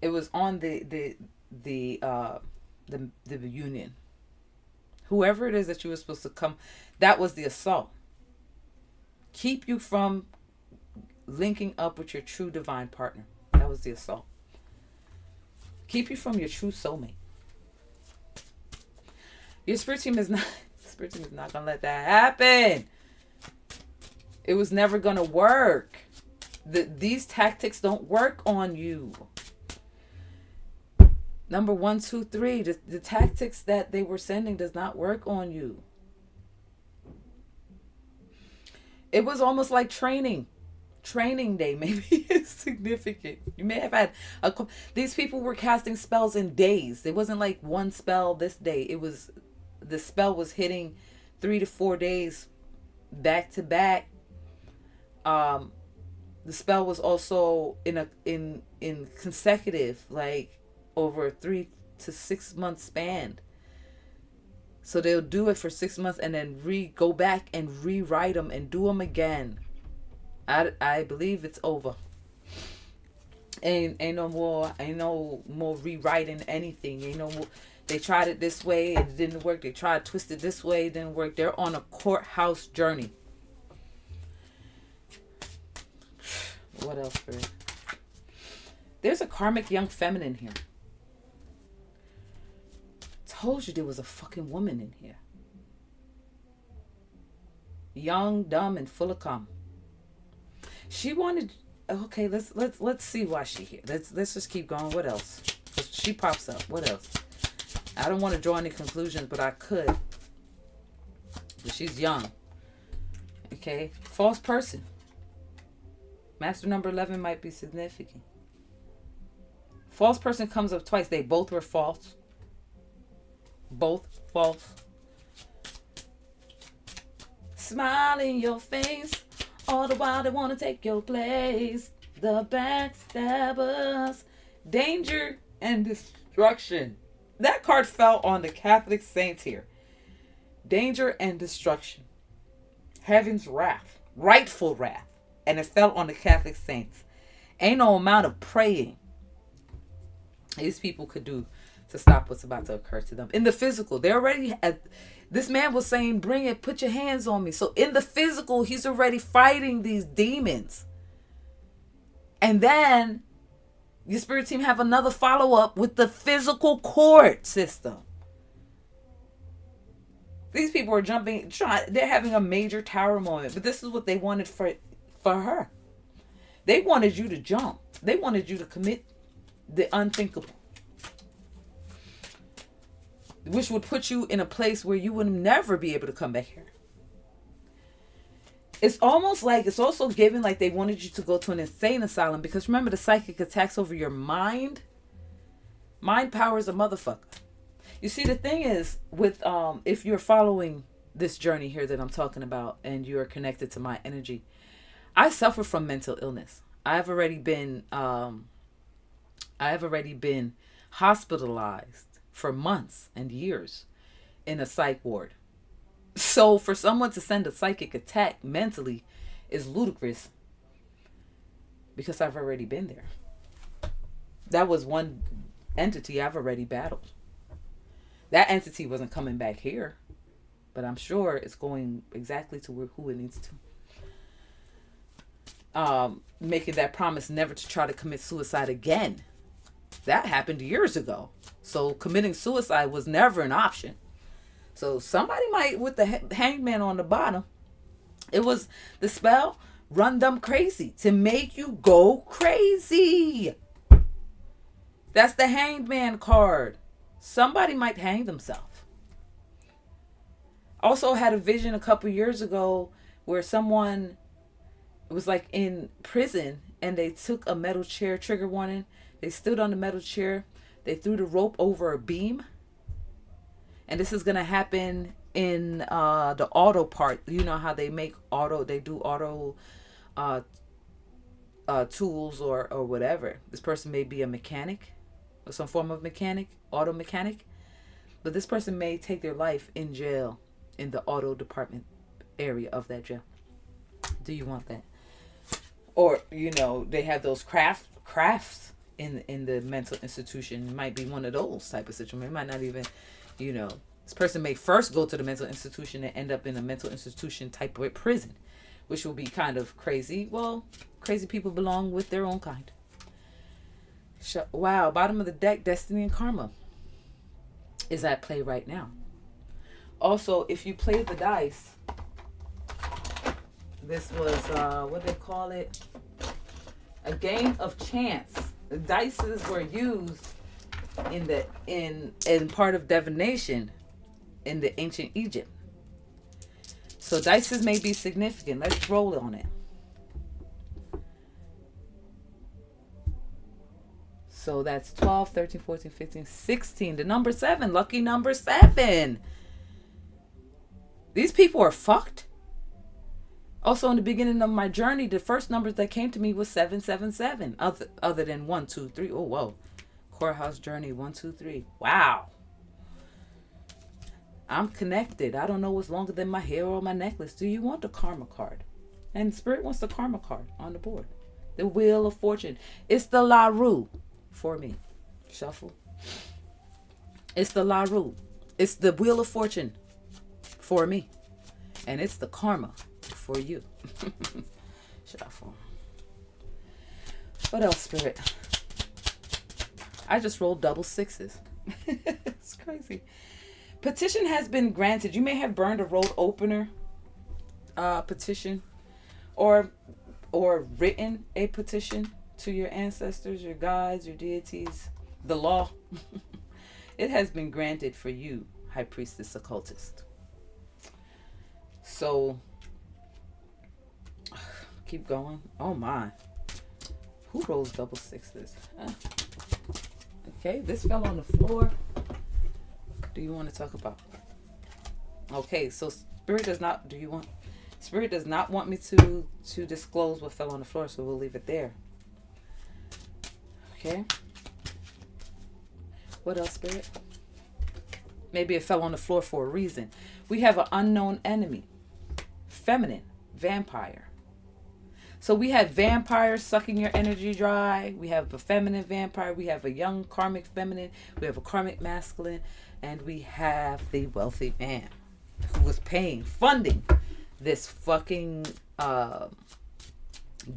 It was on the union. Whoever it is that you were supposed to come, that was the assault. Keep you from linking up with your true divine partner. That was the assault. Keep you from your true soulmate. Your spirit team is not gonna let that happen. It was never gonna work. These tactics don't work on you. Number 1, 2, 3. The tactics that they were sending does not work on you. It was almost like training. Training day maybe is significant. You may have had these people were casting spells in days. It wasn't like one spell this day. It was the spell was hitting 3 to 4 days back to back. The spell was also in consecutive, like over a 3 to 6 month span. So they'll do it for 6 months and then go back and rewrite them and do them again. I believe it's over. Ain't no more rewriting anything. Ain't no more. They tried it this way, it didn't work. They tried to twist it this way, it didn't work. They're on a courthouse journey. What else, Spirit? There's a karmic young feminine here. Told you there was a fucking woman in here. Young, dumb, and full of cum. She wanted. Okay, let's see why she here. Let's just keep going. What else? She pops up. What else? I don't want to draw any conclusions, but I could. But she's young. Okay, false person. Master number 11 might be significant. False person comes up twice. They both were false. Both false. Smile in your face. All the while they want to take your place. The backstabbers. Danger and destruction. That card fell on the Catholic saints here. Danger and destruction. Heaven's wrath. Rightful wrath. And it fell on the Catholic saints. Ain't no amount of praying these people could do to stop what's about to occur to them. In the physical, they already had. This man was saying, bring it, put your hands on me. So in the physical, he's already fighting these demons. And then your spirit team have another follow-up with the physical court system. These people are they're having a major tower moment. But this is what they wanted for her. They wanted you to jump. They wanted you to commit the unthinkable. Which would put you in a place where you would never be able to come back here. It's almost like it's also given like they wanted you to go to an insane asylum, because remember, the psychic attacks over your mind. Mind power is a motherfucker. You see, the thing is with if you're following this journey here that I'm talking about and you're connected to my energy, I suffer from mental illness. I've already been hospitalized for months and years in a psych ward. So for someone to send a psychic attack mentally is ludicrous, because I've already been there. That was one entity I've already battled. That entity wasn't coming back here, but I'm sure it's going exactly to who it needs to. Making that promise never to try to commit suicide again. That happened years ago. So committing suicide was never an option. So somebody might, with the hangman on the bottom, it was the spell, run them crazy, to make you go crazy. That's the hangman card. Somebody might hang themselves. Also had a vision a couple years ago where someone was like in prison and they took a metal chair, trigger warning. They stood on the metal chair. They threw the rope over a beam. And this is going to happen in the auto part. You know how they do auto tools or whatever. This person may be a mechanic or some form of mechanic, auto mechanic. But this person may take their life in jail in the auto department area of that jail. Do you want that? Or, they have those crafts in the mental institution. It might be one of those type of situations. It might not even, this person may first go to the mental institution and end up in a mental institution type of prison, which will be kind of crazy. Well, crazy people belong with their own kind. Wow, bottom of the deck, destiny and karma is at play right now. Also, if you play the dice, this was, what they call it? A game of chance. The dices were used in part of divination in the ancient Egypt. So dices may be significant. Let's roll on it. So that's 12, 13, 14, 15, 16. The number 7. Lucky number 7. These people are fucked. Also, in the beginning of my journey, the first numbers that came to me was 777. Other than 1, 2, 3. Oh, whoa. Courthouse journey 1, 2, 3. Wow. I'm connected. I don't know what's longer than my hair or my necklace. Do you want the karma card? And Spirit wants the karma card on the board. The Wheel of Fortune. It's the LAROUE for me. Shuffle. It's the LAROUE. It's the Wheel of Fortune for me. And it's the karma for you. Shuffle. What else, Spirit? I just rolled double sixes. It's crazy. Petition has been granted. You may have burned a road opener petition or written a petition to your ancestors, your gods, your deities, the law. It has been granted for you, High Priestess Occultist. So keep going. Oh my. Who rolls double sixes? Okay, this fell on the floor. Do you want to talk about? Okay, so Spirit does not want me to disclose what fell on the floor, so we'll leave it there. Okay. What else, Spirit? Maybe it fell on the floor for a reason. We have an unknown enemy. Feminine. Vampire. So we have vampires sucking your energy dry. We have a feminine vampire. We have a young karmic feminine. We have a karmic masculine. And we have the wealthy man who was funding this fucking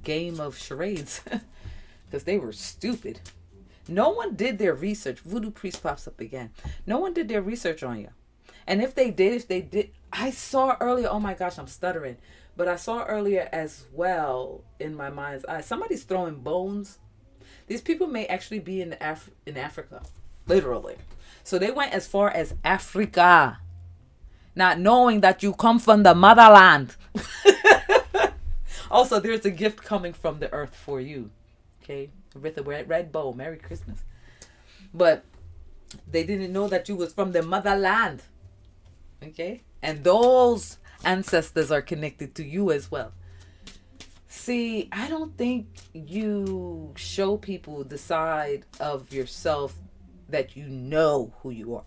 game of charades. Because they were stupid. No one did their research. Voodoo priest pops up again. No one did their research on you. And if they did, I saw earlier, oh my gosh, I'm stuttering. But I saw earlier as well in my mind's eye, somebody's throwing bones. These people may actually be in Africa, literally. So they went as far as Africa, not knowing that you come from the motherland. Also, there's a gift coming from the earth for you. Okay? With a red bow. Merry Christmas. But they didn't know that you was from the motherland. Okay? And those ancestors are connected to you as well. See, I don't think you show people the side of yourself that you know who you are.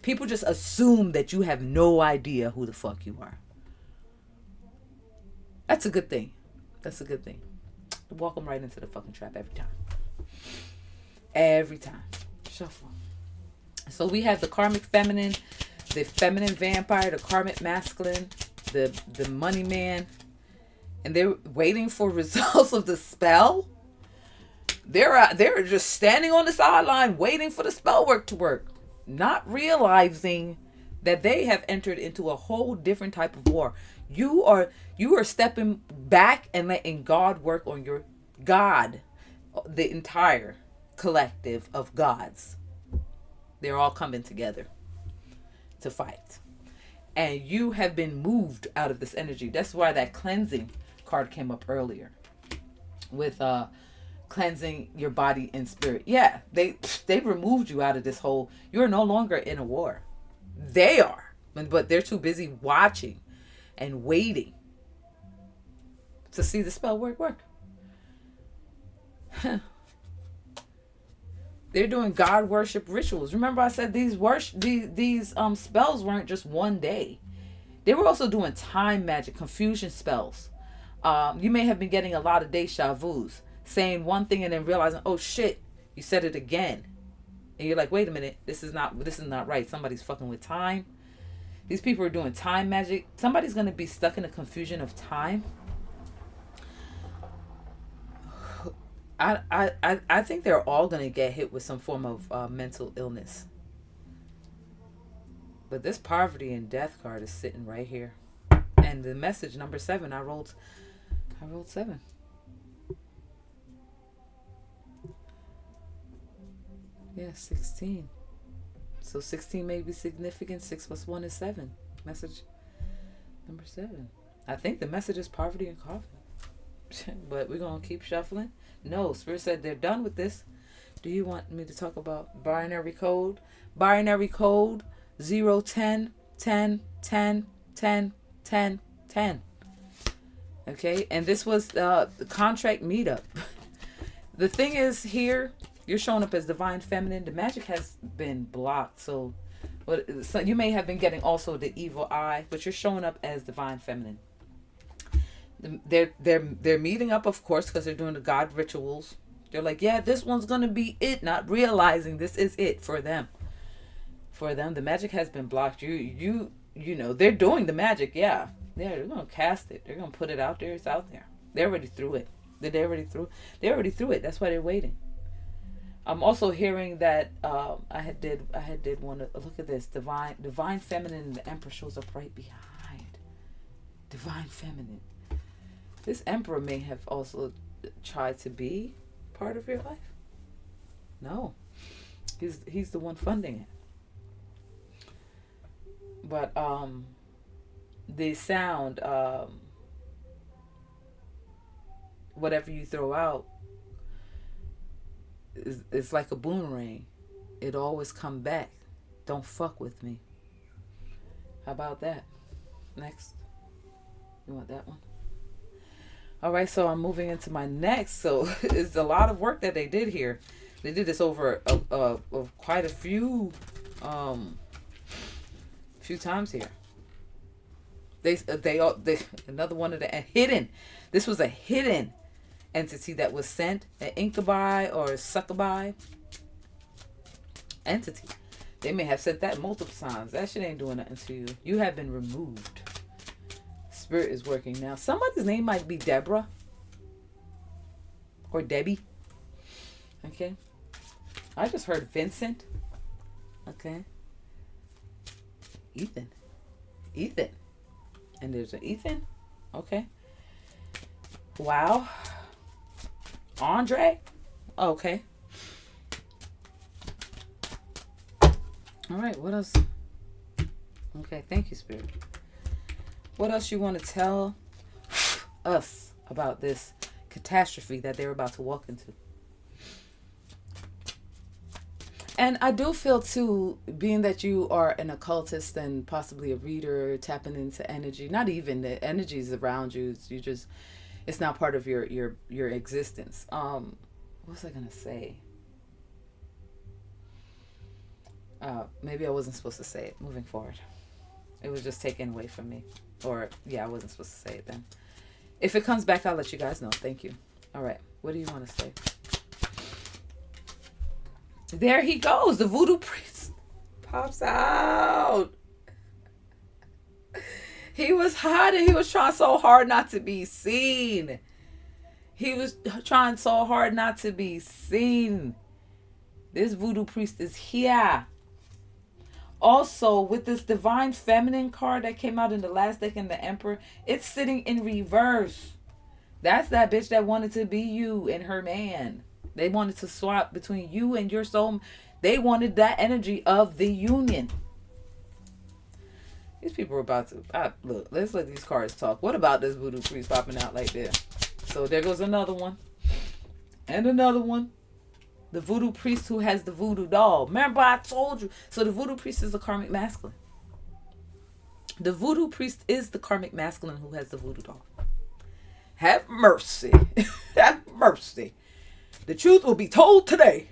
People just assume that you have no idea who the fuck you are. That's a good thing. That's a good thing. Walk them right into the fucking trap every time. Every time. Shuffle. So we have the karmic feminine, the feminine vampire, the karmic masculine, the money man. And they're waiting for results of the spell. They're just standing on the sideline waiting for the spell work to work, not realizing that they have entered into a whole different type of war. You are stepping back and letting God work on your God, the entire collective of gods. They're all coming together to fight. And you have been moved out of this energy. That's why that cleansing card came up earlier with cleansing your body and spirit. Yeah, they removed you out of this whole, you're no longer in a war. They are, but they're too busy watching and waiting to see the spell work. They're doing God worship rituals. Remember I said these spells weren't just one day. They were also doing time magic, confusion spells. You may have been getting a lot of deja vus, saying one thing and then realizing, oh shit, you said it again. And you're like, wait a minute, this is not right. Somebody's fucking with time. These people are doing time magic. Somebody's going to be stuck in a confusion of time. I think they're all going to get hit with some form of mental illness. But this poverty and death card is sitting right here. And the message number 7, I rolled 7. Yeah, 16. So 16 may be significant. 6 plus 1 is 7. Message number 7. I think the message is poverty and coffee. But we're going to keep shuffling. No, Spirit said they're done with this. Do you want me to talk about binary code? Binary code 0, 10, 10, 10, 10, 10, 10. Okay, and this was the contract meetup. The thing is here, you're showing up as divine feminine. The magic has been blocked, so you may have been getting also the evil eye, but you're showing up as divine feminine. They're meeting up, of course, because they're doing the God rituals. They're like, yeah, this one's gonna be it, not realizing this is it for them. For them, the magic has been blocked. You know, they're doing the magic, yeah. They're gonna cast it. They're gonna put it out there. It's out there. They're already through it. They're already through it. That's why they're waiting. I'm also hearing that I had did want to look at this divine feminine, and the Emperor shows up right behind. Divine feminine. This Emperor may have also tried to be part of your life. No, he's the one funding it. But the sound, whatever you throw out, it's like a boomerang. It always come back. Don't fuck with me. How about that? Next. You want that one? All right, so I'm moving into my next. So it's a lot of work that they did here. They did this over quite a few times here. They another one of the hidden. This was a hidden entity that was sent, an incubi or a succubi entity. They may have sent that multiple times. That shit ain't doing nothing to you. You have been removed. Spirit is working now. Somebody's name might be Deborah or Debbie. Okay. I just heard Vincent. Okay. Ethan. And there's an Ethan. Okay. Wow. Andre. Okay. All right. What else? Okay. Thank you, Spirit. What else you want to tell us about this catastrophe that they're about to walk into. And I do feel too, being that you are an occultist and possibly a reader, tapping into energy, not even the energies around you, you just, it's not part of your existence. What was I gonna say? Maybe I wasn't supposed to say it. Moving forward, it was just taken away from me, or yeah, I wasn't supposed to say it then. If it comes back, I'll let you guys know. Thank you. All right, what do you want to say? There he goes. The voodoo priest pops out. He was hiding. He was trying so hard not to be seen. He was trying so hard not to be seen. This voodoo priest is here. Also, with this divine feminine card that came out in the last deck in the Emperor, it's sitting in reverse. That's that bitch that wanted to be you and her man. They wanted to swap between you and your soul. They wanted that energy of the union. These people are about to... look, let's let these cards talk. What about this voodoo priest popping out like this? So there goes another one. And another one. The voodoo priest who has the voodoo doll. Remember I told you. So the voodoo priest is the karmic masculine. The voodoo priest is the karmic masculine who has the voodoo doll. Have mercy. Have mercy. The truth will be told today.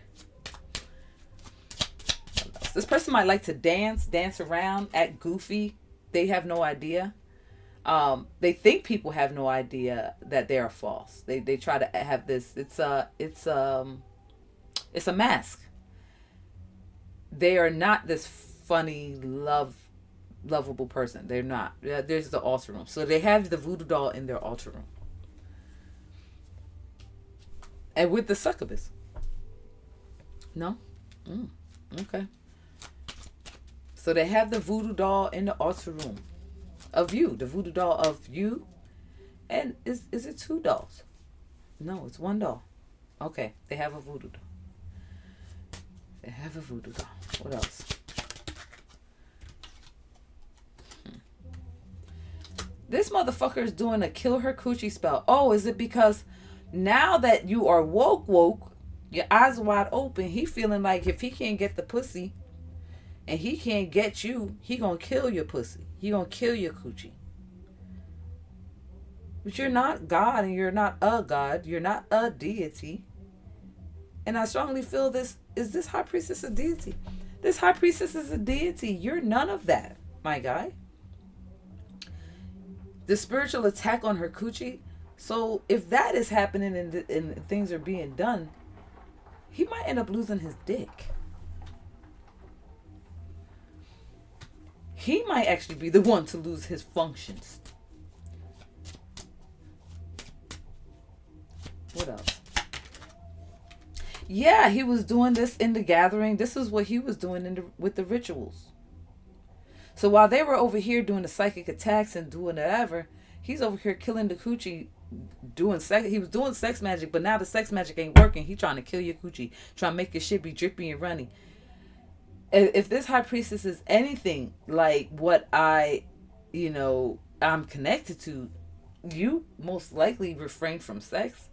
This person might like to dance around, act goofy. They have no idea. They think people have no idea that they are false. They try to have this. It's a mask. They are not this funny, lovable person. They're not. There's the altar room. So they have the voodoo doll in their altar room. And with the succubus. No? Okay. So they have the voodoo doll in the altar room of you. The voodoo doll of you. And is it two dolls? No, it's one doll. Okay. They have a voodoo doll. They have a voodoo doll. What else? This motherfucker is doing a kill her coochie spell. Oh, is it because... now that you are woke, your eyes wide open, he feeling like if he can't get the pussy and he can't get you, he gonna kill your pussy. He gonna kill your coochie. But you're not God and you're not a God. You're not a deity. And I strongly feel this high priestess a deity. This high priestess is a deity. You're none of that, my guy. The spiritual attack on her coochie. So if that is happening and things are being done, he might end up losing his dick. He might actually be the one to lose his functions. What else? Yeah, he was doing this in the gathering. This is what he was doing with the rituals. So while they were over here doing the psychic attacks and doing whatever, he's over here killing the coochie. He was doing sex magic, but now the sex magic ain't working. He trying to kill your coochie, trying to make your shit be drippy and runny. If this high priestess is anything like what I'm connected to, you most likely refrain from sex.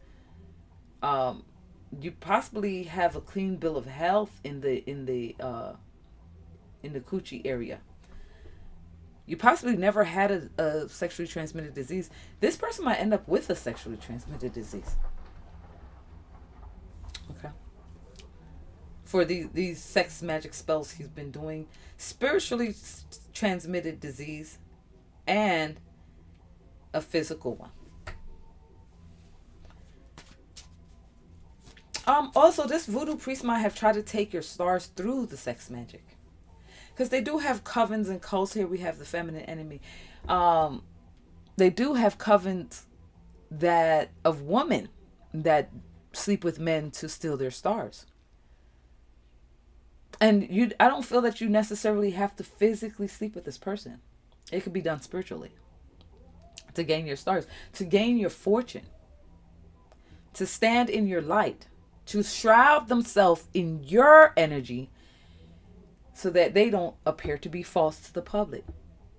You possibly have a clean bill of health in the coochie area. You possibly never had a sexually transmitted disease. This person might end up with a sexually transmitted disease. Okay. For these sex magic spells he's been doing, spiritually transmitted disease and a physical one. Also, this voodoo priest might have tried to take your stars through the sex magic. Because they do have covens and cults. Here we have the feminine enemy. They do have covens of women that sleep with men to steal their stars. And I don't feel that you necessarily have to physically sleep with this person. It could be done spiritually. To gain your stars. To gain your fortune. To stand in your light. To shroud themselves in your energy. So that they don't appear to be false to the public.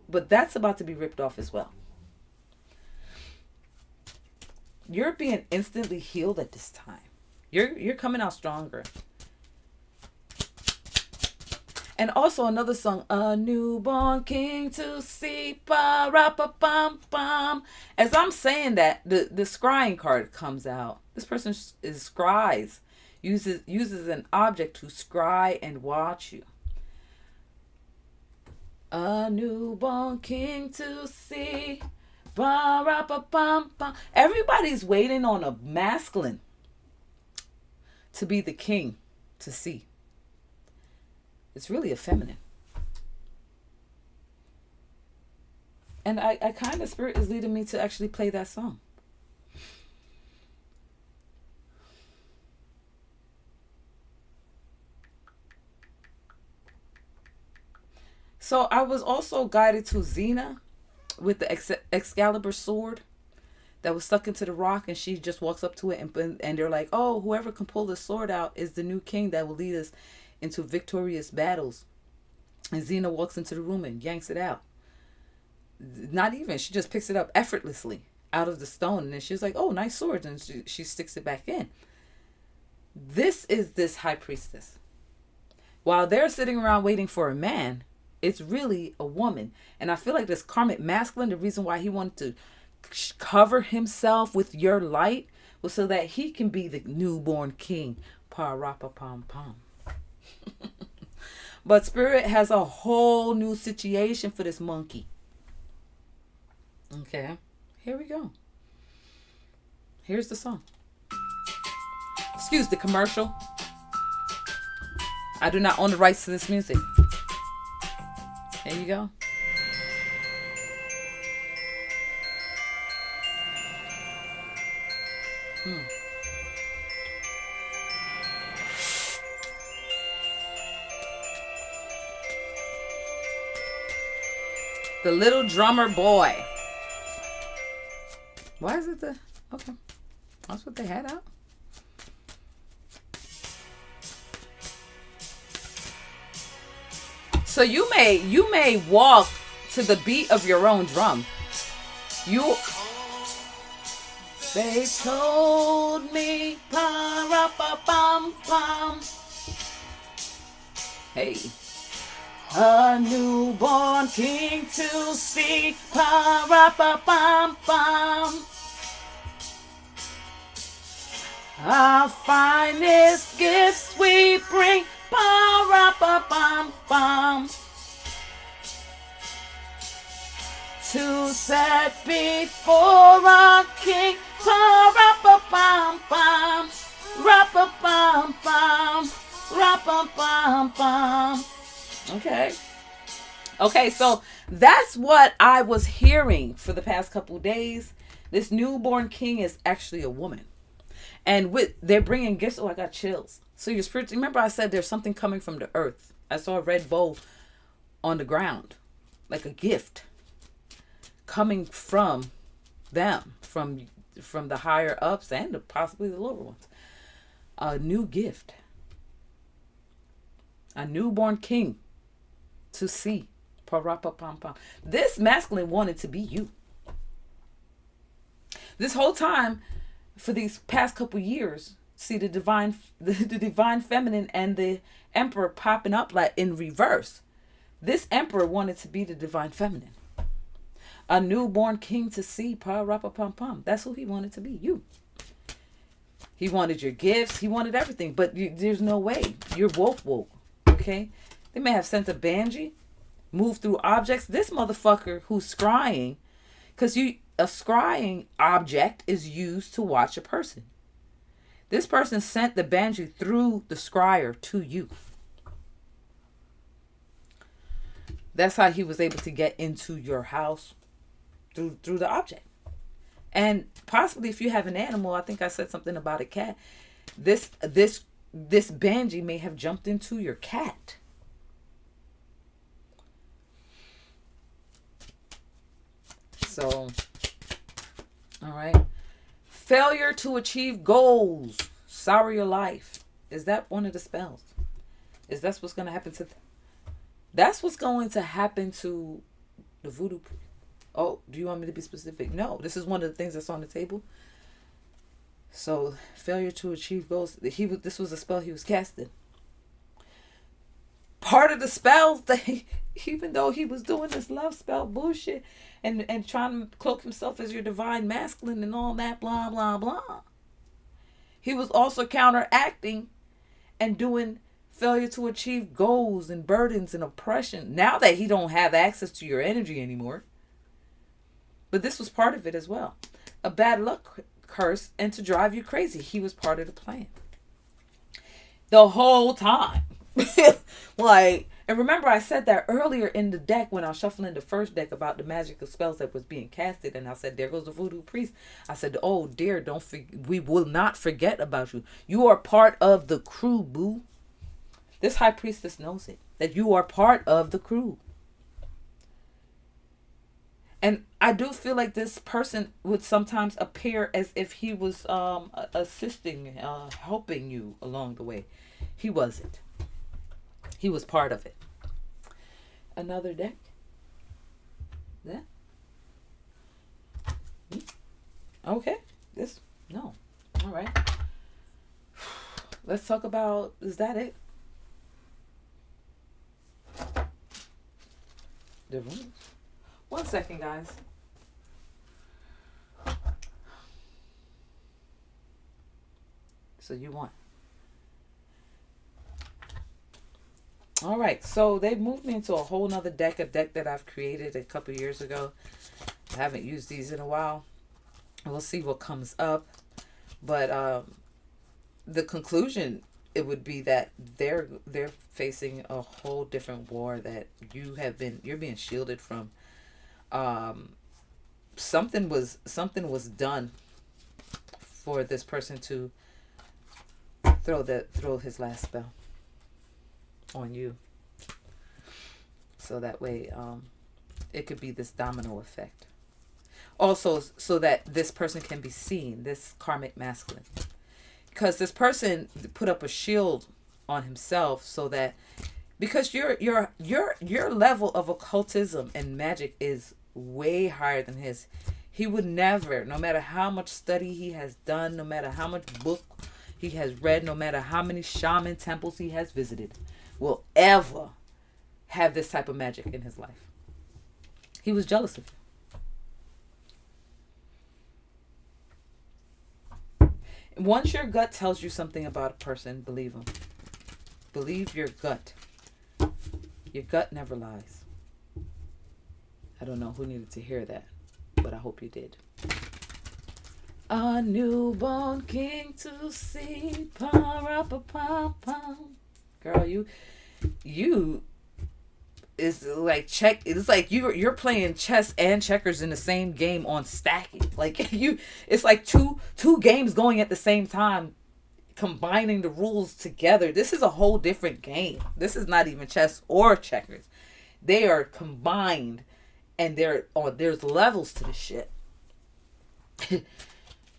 But that's about to be ripped off as well. You're being instantly healed at this time. You're coming out stronger. And also another song, A Newborn King to See, ba ra pa bum bum. As I'm saying that, the scrying card comes out. This person is scries, uses an object to scry and watch you. A newborn king to see, ba ra pa bum bum. Everybody's waiting on a masculine to be the king to see. It's really a feminine. And I kind of, Spirit is leading me to actually play that song. So I was also guided to Xena with the Excalibur sword that was stuck into the rock, and she just walks up to it, and they're like, oh, whoever can pull the sword out is the new king that will lead us into victorious battles. And Xena walks into the room and yanks it out. Not even, she just picks it up effortlessly out of the stone, and then she's like, oh, nice sword, and she sticks it back in. This is this high priestess. While they're sitting around waiting for a man, it's really a woman. And I feel like this karmic masculine, the reason why he wanted to cover himself with your light was so that he can be the newborn king. Pa ra pa pom pom. But Spirit has a whole new situation for this monkey. Okay, here we go. Here's the song. Excuse the commercial. I do not own the rights to this music. Here you go. The little drummer boy. Why is it the... Okay. That's what they had out. So you may walk to the beat of your own drum. They told me, pa ra pa bum bum. Hey. A newborn king to see, pa ra pa bum bum. Our finest gifts we bring, pa ra pa bum bum. To set before our king, pa ra pa bum bum, ra pa bum bum, ra pa bum bum. Okay, so that's what I was hearing for the past couple days. This newborn king is actually a woman. And they're bringing gifts. Oh, I got chills. So your spirit, remember I said there's something coming from the earth. I saw a red bow on the ground, like a gift coming from them, from the higher ups and possibly the lower ones. A new gift. A newborn king to see. Pa-ra-pa-pam-pam. This masculine wanted to be you. This whole time, for these past couple years, see the divine feminine and the emperor popping up like in reverse. This emperor wanted to be the divine feminine. A newborn king to see. Pa-ra-pa-pam-pam. That's who he wanted to be, you. He wanted your gifts. He wanted everything. But there's no way. You're woke. Okay? They may have sent a banshee, move through objects. This motherfucker who's scrying, because a scrying object is used to watch a person. This person sent the banshee through the scryer to you. That's how he was able to get into your house through the object. And possibly if you have an animal, I think I said something about a cat. This banshee may have jumped into your cat. So, all right. Failure to achieve goals. Sour your life. Is that one of the spells? Is that what's going to happen to... That's what's going to happen to the voodoo. Oh, do you want me to be specific? No, this is one of the things that's on the table. So failure to achieve goals. This was a spell he was casting. Part of the spells that even though he was doing this love spell bullshit and trying to cloak himself as your divine masculine and all that blah blah blah, he was also counteracting and doing failure to achieve goals and burdens and oppression. Now that he don't have access to your energy anymore. But this was part of it as well. A bad luck curse and to drive you crazy. He was part of the plan. The whole time. Like, and remember I said that earlier in the deck when I was shuffling the first deck about the magical spells that was being casted, and I said, there goes the voodoo priest. I said, oh dear, we will not forget about you. You are part of the crew, boo. This high priestess knows it, that you are part of the crew. And I do feel like this person would sometimes appear as if he was assisting, helping you along the way. He wasn't. He was part of it. Another deck. Yeah. Okay. No. All right. Let's talk about, is that it? The room. 1 second, guys. So you want. All right. So they moved me into a whole nother deck, a deck that I've created a couple years ago. I haven't used these in a while. We'll see what comes up. But the conclusion, it would be that they're facing a whole different war that you're being shielded from. Something was done for this person to throw his last spell on you. So that way it could be this domino effect. Also, so that this person can be seen, this karmic masculine. Because this person put up a shield on himself so that, because your level of occultism and magic is way higher than his. He would never, no matter how much study he has done, no matter how much book he has read, no matter how many shaman temples he has visited, will ever have this type of magic in his life. He was jealous of you. Once your gut tells you something about a person, believe him. Believe your gut. Your gut never lies. I don't know who needed to hear that, but I hope you did. A newborn king to see. Girl, you is like it's like you're playing chess and checkers in the same game on stacking. Like it's like two games going at the same time, combining the rules together. This is a whole different game. This is not even chess or checkers. They are combined. And there's levels to this shit.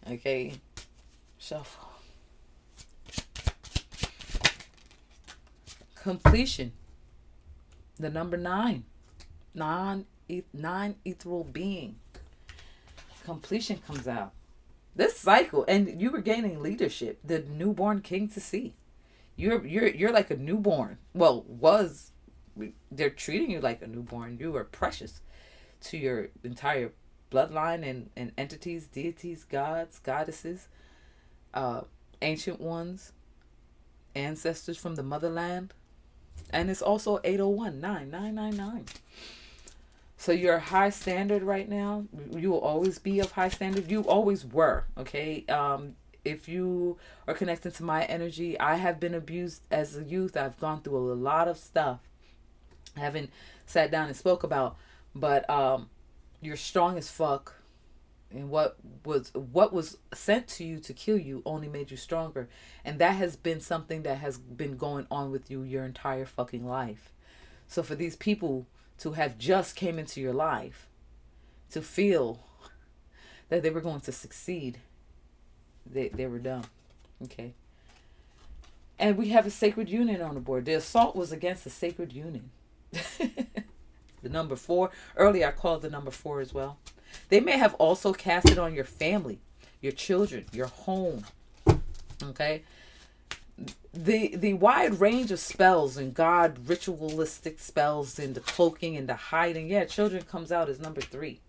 Okay. Shuffle. Completion. The number 9. Non-ethereal being. Completion comes out. This cycle, and you were gaining leadership. The newborn king to see. You're like a newborn. Well, they're treating you like a newborn. You are precious to your entire bloodline and entities, deities, gods, goddesses, ancient ones, ancestors from the motherland. And it's also 801 999. So you're high standard right now. You will always be of high standard. You always were, okay? If you are connected to my energy, I have been abused as a youth. I've gone through a lot of stuff I haven't sat down and spoke about. But you're strong as fuck, and what was sent to you to kill you only made you stronger, and that has been something that has been going on with you your entire fucking life. So for these people to have just came into your life to feel that they were going to succeed, they were dumb. Okay. And we have a sacred union on the board. The assault was against the sacred union. The number 4. Earlier I called the number 4 as well. They may have also cast it on your family. your children, your home. Okay? The wide range of spells and God ritualistic spells and the cloaking and the hiding. Yeah, children comes out as number 3.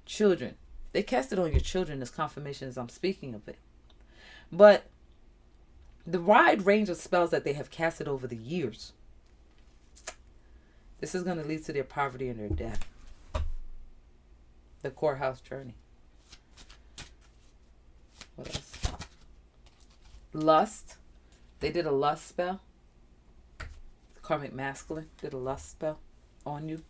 Children. They cast it on your children as confirmation as I'm speaking of it. But the wide range of spells that they have casted over the years, this is going to lead to their poverty and their death. The courthouse journey. What else? Lust. They did a lust spell. Karmic masculine did a lust spell on you.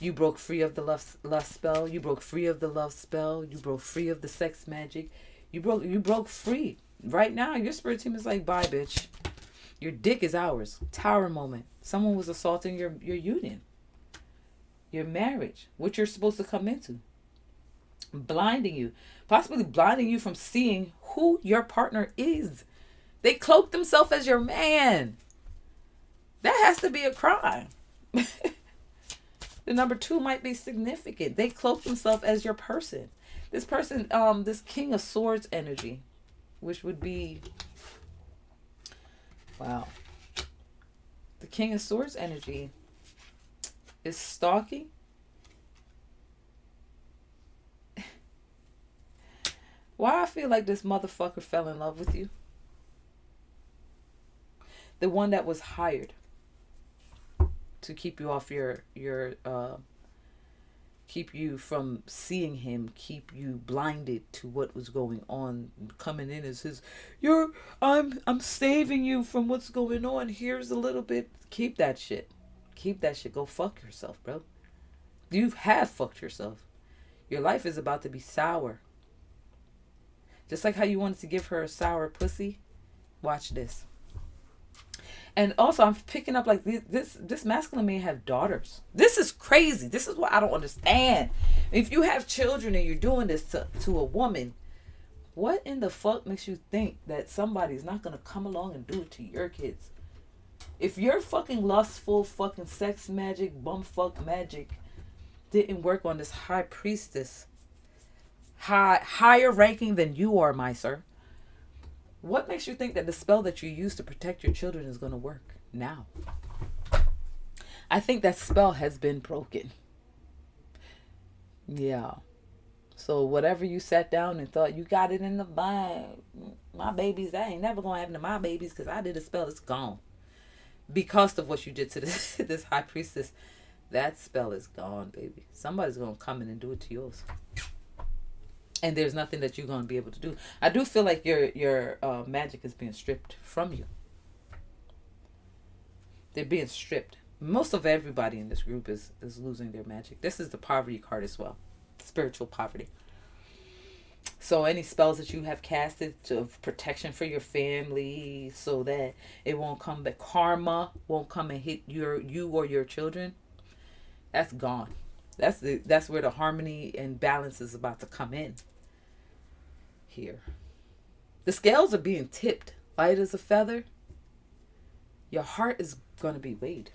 You broke free of the lust spell. You broke free of the love spell. You broke free of the sex magic. You broke free. Right now, your spirit team is like, bye, bitch. Your dick is ours. Tower moment. Someone was assaulting your union. Your marriage. What you're supposed to come into. Blinding you. Possibly blinding you from seeing who your partner is. They cloak themselves as your man. That has to be a crime. The number 2 might be significant. They cloak themselves as your person. This person, this King of Swords energy, which would be, wow. The King of Swords energy is stalking. Why I feel like this motherfucker fell in love with you? The one that was hired to keep you off keep you from seeing him, keep you blinded to what was going on. Coming in as his, I'm saving you from what's going on. Here's a little bit. Keep that shit. Keep that shit. Go fuck yourself, bro. You have fucked yourself. Your life is about to be sour. Just like how you wanted to give her a sour pussy. Watch this. And also, I'm picking up like this masculine may have daughters. This is crazy. This is what I don't understand. If you have children and you're doing this to a woman, what in the fuck makes you think that somebody's not going to come along and do it to your kids? If your fucking lustful fucking sex magic, bumfuck magic didn't work on this high priestess, higher ranking than you are, my sir, what makes you think that the spell that you use to protect your children is going to work now? I think that spell has been broken. Yeah. So whatever you sat down and thought you got it in the bag, my babies, that ain't never going to happen to my babies because I did a spell. It's gone. Because of what you did to this high priestess, that spell is gone, baby. Somebody's going to come in and do it to yours. And there's nothing that you're going to be able to do. I do feel like your magic is being stripped from you. They're being stripped. Most of everybody in this group is losing their magic. This is the poverty card as well. Spiritual poverty. So any spells that you have casted of protection for your family so that it won't come back, karma won't come and hit you or your children, that's gone. That's where the harmony and balance is about to come in. Here. The scales are being tipped. Light as a feather. Your heart is going to be weighed.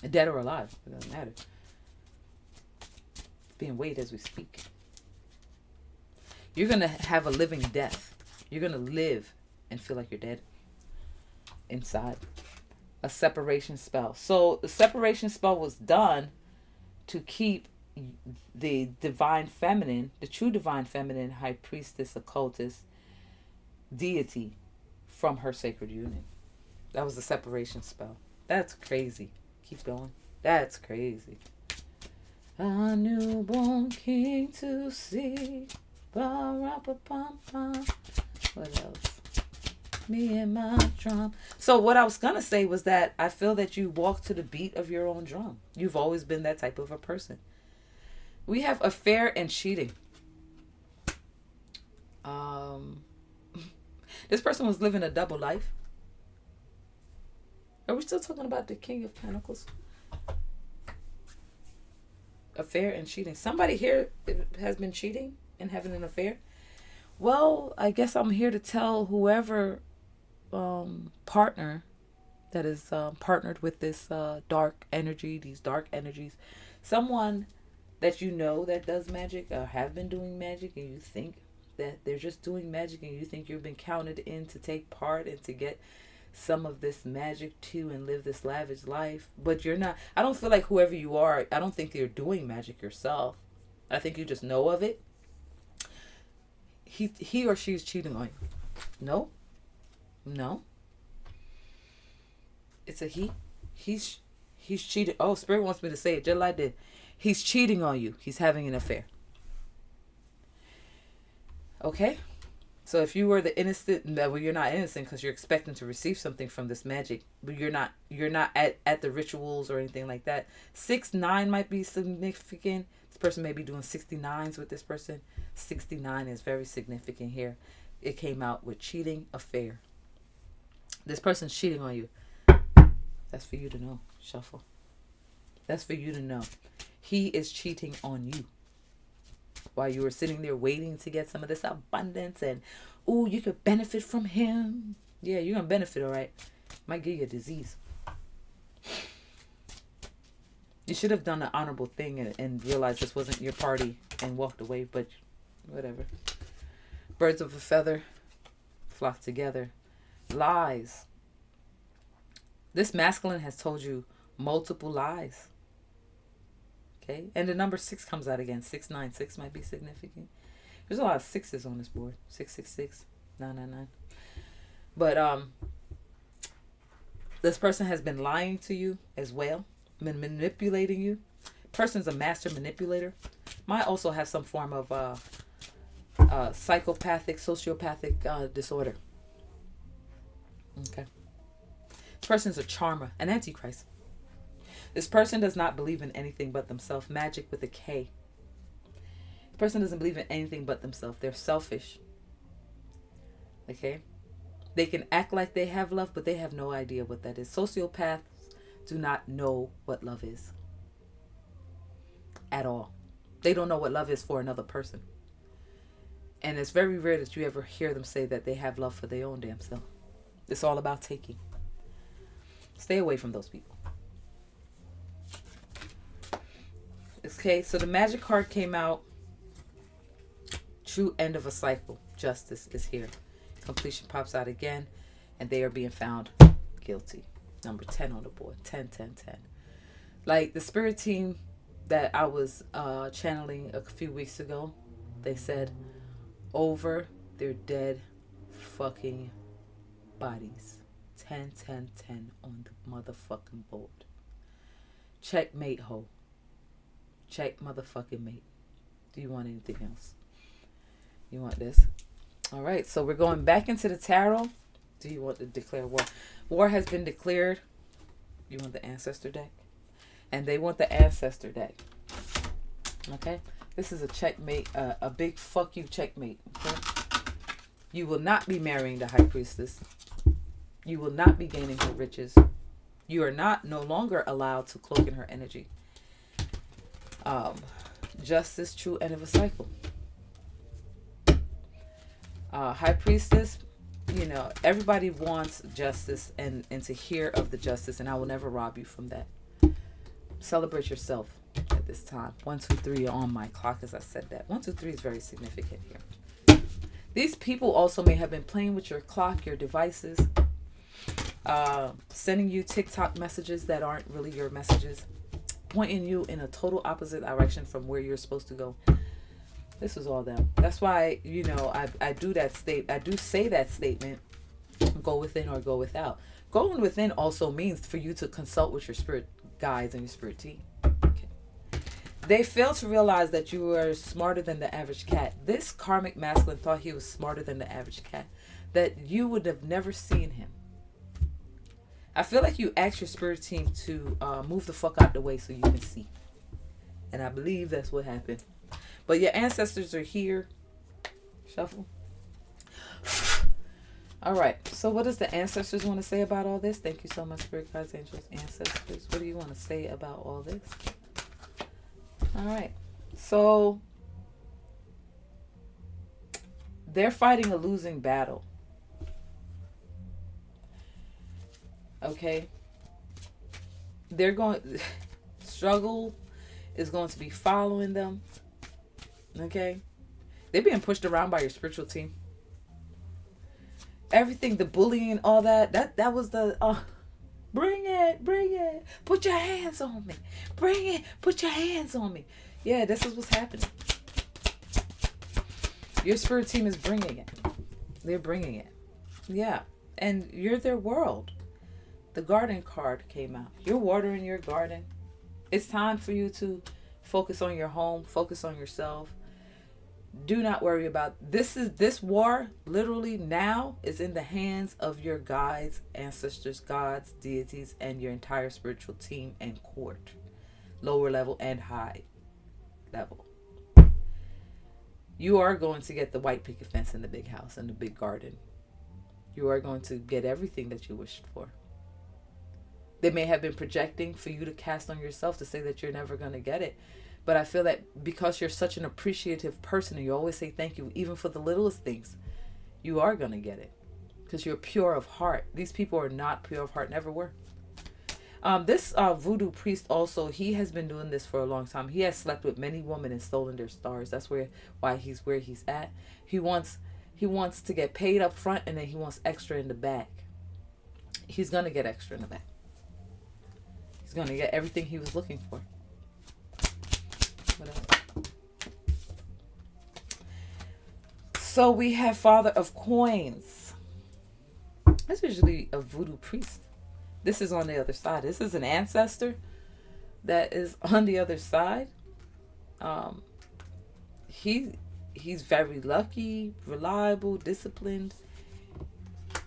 Dead or alive. It doesn't matter. It's being weighed as we speak. You're going to have a living death. You're going to live and feel like you're dead. Inside. A separation spell. So the separation spell was done to keep the divine feminine, the true divine feminine, high priestess, occultist, deity from her sacred union. That was the separation spell. That's crazy. Keep going. That's crazy. A newborn king to see. Ba-ra-pa-pam-pam. What else? Me and my drum. So what I was going to say was that I feel that you walk to the beat of your own drum. You've always been that type of a person. We have affair and cheating. This person was living a double life. Are we still talking about the King of Pentacles? Affair and cheating. Somebody here has been cheating and having an affair. Well, I guess I'm here to tell whoever partner that is partnered with this dark energy, these dark energies, someone that you know that does magic or have been doing magic, and you think that they're just doing magic, and you think you've been counted in to take part and to get some of this magic too and live this lavish life. But you're not. I don't feel like whoever you are, I don't think you're doing magic yourself. I think you just know of it. He or she is cheating on you. No. No. It's a he. He's cheating. Oh, Spirit wants me to say it just like that. He's cheating on you. He's having an affair. Okay? So if you were the innocent, well, you're not innocent because you're expecting to receive something from this magic, but you're not at the rituals or anything like that. 6-9 might be significant. This person may be doing 69s with this person. 69 is very significant here. It came out with cheating affair. This person's cheating on you. That's for you to know. Shuffle. That's for you to know. He is cheating on you. While you were sitting there waiting to get some of this abundance and, ooh, you could benefit from him. Yeah, you're going to benefit, all right. Might give you a disease. You should have done the honorable thing and realized this wasn't your party and walked away, but whatever. Birds of a feather flock together. Lies. This masculine has told you multiple lies. Okay, and the number 6 comes out again. 696 might be significant. There's a lot of 6s on this board. 666, 999. But this person has been lying to you as well, been manipulating you. Person's a master manipulator. Might also have some form of psychopathic, sociopathic disorder. Okay. This person's a charmer, an antichrist. This person does not believe in anything but themselves. Magic with a K. The person doesn't believe in anything but themselves. They're selfish. Okay? They can act like they have love, but they have no idea what that is. Sociopaths do not know what love is. At all. They don't know what love is for another person. And it's very rare that you ever hear them say that they have love for their own damn self. It's all about taking. Stay away from those people. Okay, so the magic card came out. True end of a cycle. Justice is here. Completion pops out again. And they are being found guilty. Number 10 on the board. 10, 10, 10. Like the spirit team that I was channeling a few weeks ago, they said, over their dead fucking bodies. 10, 10, 10 on the motherfucking board. Checkmate, ho. Check motherfucking mate. Do you want anything else? You want this? All right, so we're going back into the tarot. Do you want to declare war? War has been declared. You want the ancestor deck? And they want the ancestor deck. Okay? This is a checkmate, a big fuck you checkmate. Okay? You will not be marrying the high priestess. You will not be gaining her riches. You are no longer allowed to cloak in her energy. Justice, true end of a cycle. High priestess, you know, everybody wants justice and to hear of the justice, and I will never rob you from that. Celebrate yourself at this time. 1, 2, 3 on my clock as I said that. 1, 2, 3 is very significant here. These people also may have been playing with your clock, your devices, sending you TikTok messages that aren't really your messages, pointing you in a total opposite direction from where you're supposed to go. This was all them. That's why, you know, I do say that statement, go within or go without. Going within also means for you to consult with your spirit guides and your spirit team. Okay. They fail to realize that you are smarter than the average cat. This karmic masculine thought he was smarter than the average cat, that you would have never seen him. I feel like you asked your spirit team to move the fuck out the way so you can see. And I believe that's what happened. But your ancestors are here. Shuffle. All right. So what does the ancestors want to say about all this? Thank you so much, spirit guides, angels, ancestors. What do you want to say about all this? All right. So they're fighting a losing battle. Okay, they're going struggle is going to be following them. Okay? They're being pushed around by your spiritual team. Everything, the bullying, all that was the bring it, put your hands on me, bring it, put your hands on me. Yeah, this is what's happening. Your spirit team is bringing it. They're bringing it. Yeah, and you're their world. The garden card came out. You're watering your garden. It's time for you to focus on your home, focus on yourself. Do not worry about this war literally now is in the hands of your guides, ancestors, gods, deities, and your entire spiritual team and court, lower level and high level. You are going to get the white picket fence and the big house and the big garden. You are going to get everything that you wished for. They may have been projecting for you to cast on yourself to say that you're never going to get it. But I feel that because you're such an appreciative person and you always say thank you, even for the littlest things, you are going to get it. Because you're pure of heart. These people are not pure of heart, never were. This voodoo priest also, he has been doing this for a long time. He has slept with many women and stolen their stars. That's why he's where he's at. He wants to get paid up front and then he wants extra in the back. He's going to get extra in the back. He's going to get everything he was looking for. What else? So we have Father of Coins. That's usually a voodoo priest. This is on the other side. This is an ancestor that is on the other side. He's very lucky, reliable, disciplined.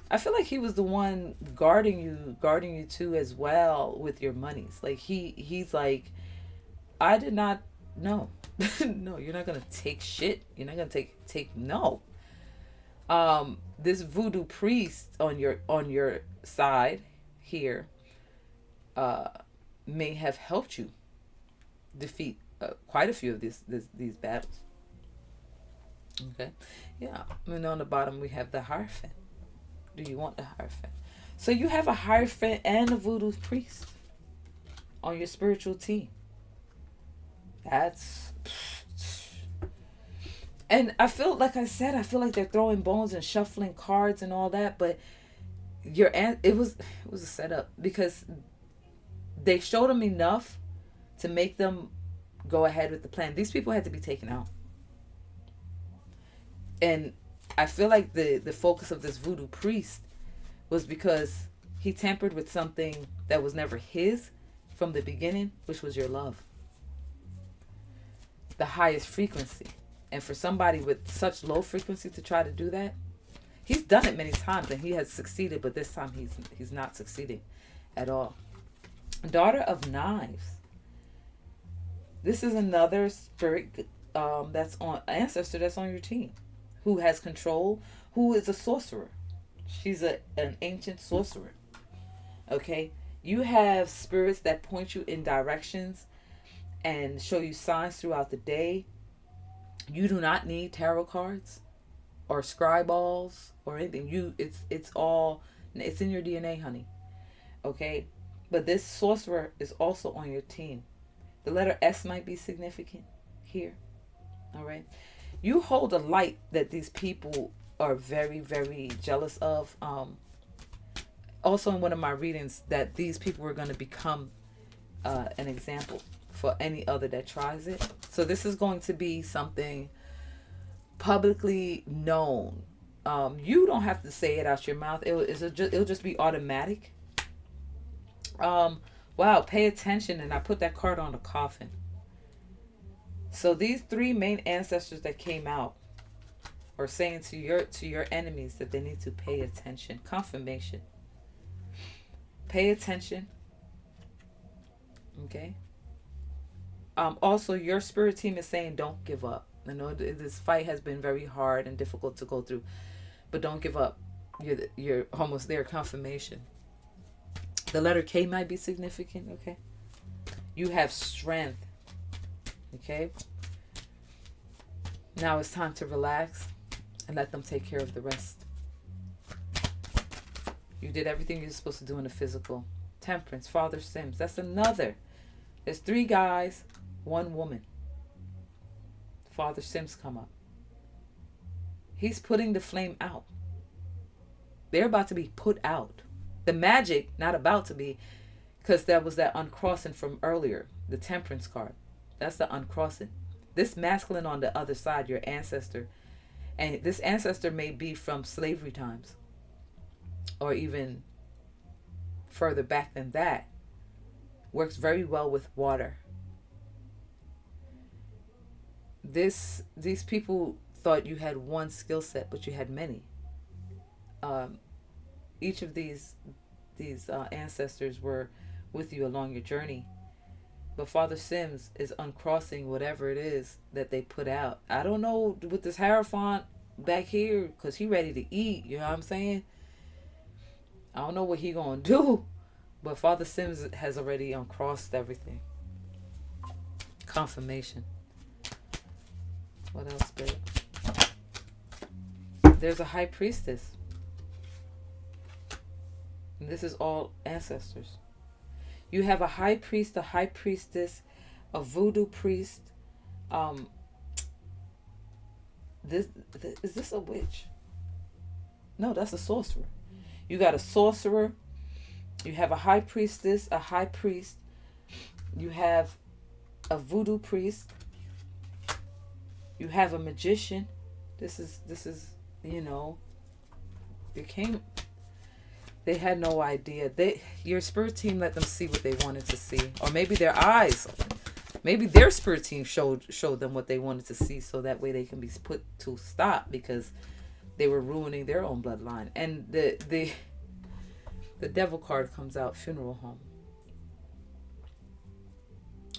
I feel like he was the one guarding you too as well with your monies. Like he's like, I did not no. No, you're not gonna take shit. You're not gonna take no. This voodoo priest on your side here may have helped you defeat quite a few of these battles. Okay, yeah. And on the bottom we have the Hierophant. Do you want the Hierophant? So you have a Hierophant and a voodoo priest on your spiritual team. And I feel like they're throwing bones and shuffling cards and all that, but it was a setup because they showed them enough to make them go ahead with the plan. These people had to be taken out. And I feel like the focus of this voodoo priest was because he tampered with something that was never his from the beginning, which was your love. The highest frequency. And for somebody with such low frequency to try to do that, he's done it many times and he has succeeded, but this time he's not succeeding at all. Daughter of Knives. This is another spirit ancestor that's on your team, who has control, who is a sorcerer. She's an ancient sorcerer. Okay? You have spirits that point you in directions and show you signs throughout the day. You do not need tarot cards or scry balls or anything. It's in your DNA, honey. Okay? But this sorcerer is also on your team. The letter S might be significant here. All right? You hold a light that these people are very, very jealous of. Also in one of my readings that these people are going to become an example for any other that tries it. So this is going to be something publicly known. You don't have to say it out your mouth. It'll just be automatic. Wow, pay attention. And I put that card on the coffin. So these three main ancestors that came out are saying to your enemies that they need to pay attention. Confirmation. Pay attention. Okay. Also, your spirit team is saying don't give up. I know this fight has been very hard and difficult to go through, but don't give up. You're almost there. Confirmation. The letter K might be significant. Okay. You have strength. Okay. Now it's time to relax and let them take care of the rest. You did everything you're supposed to do in the physical. Temperance, Father Sims. That's another. There's three guys One woman. Father Sims come up. He's putting the flame out. They're about to be put out. The magic, not about to be, because that was that uncrossing from earlier, the temperance card. That's the uncrossing. This masculine on the other side, your ancestor, and this ancestor may be from slavery times, or even further back than that, works very well with water. These people thought you had one skill set, but you had many. Each of these ancestors were with you along your journey, but Father Sims is uncrossing whatever it is that they put out. I don't know with this Hierophant back here, because he ready to eat, you know what I'm saying? I don't know what he gonna do, but Father Sims has already uncrossed everything. Confirmation. What else, babe? There's a high priestess. And this is all ancestors. You have a high priest, a high priestess, a voodoo priest. Is this a witch? No, that's a sorcerer. You got a sorcerer. You have a high priestess, a high priest. You have a voodoo priest. You have a magician. This is they had no idea. Your spirit team let them see what they wanted to see. Or maybe their eyes. Maybe their spirit team showed them what they wanted to see, so that way they can be put to stop, because they were ruining their own bloodline. And the devil card comes out, funeral home.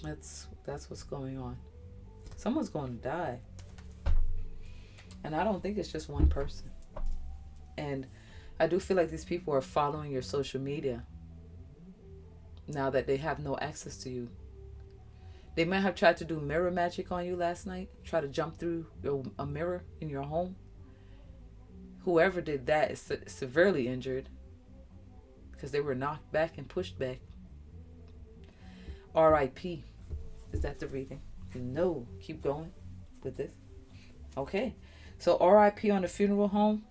That's what's going on. Someone's going to die. And I don't think it's just one person. And I do feel like these people are following your social media now that they have no access to you. They might have tried to do mirror magic on you last night, try to jump through a mirror in your home. Whoever did that is severely injured, because they were knocked back and pushed back. R.I.P. Is that the reading? No. Keep going with this. Okay. So R.I.P. on the funeral home.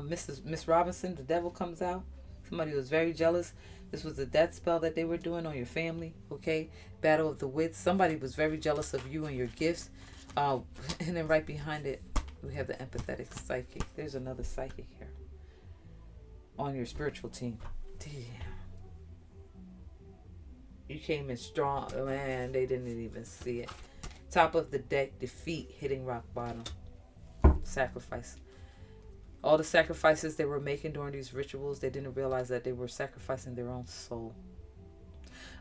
Miss Robinson, the devil comes out. Somebody was very jealous. This was a death spell that they were doing on your family. Okay. Battle of the wits. Somebody was very jealous of you and your gifts. And then right behind it, we have the empathetic psychic. There's another psychic here on your spiritual team. Damn. You came in strong, man. They didn't even see it. Top of the deck, defeat, hitting rock bottom. Sacrifice. All the sacrifices they were making during these rituals, they didn't realize that they were sacrificing their own soul.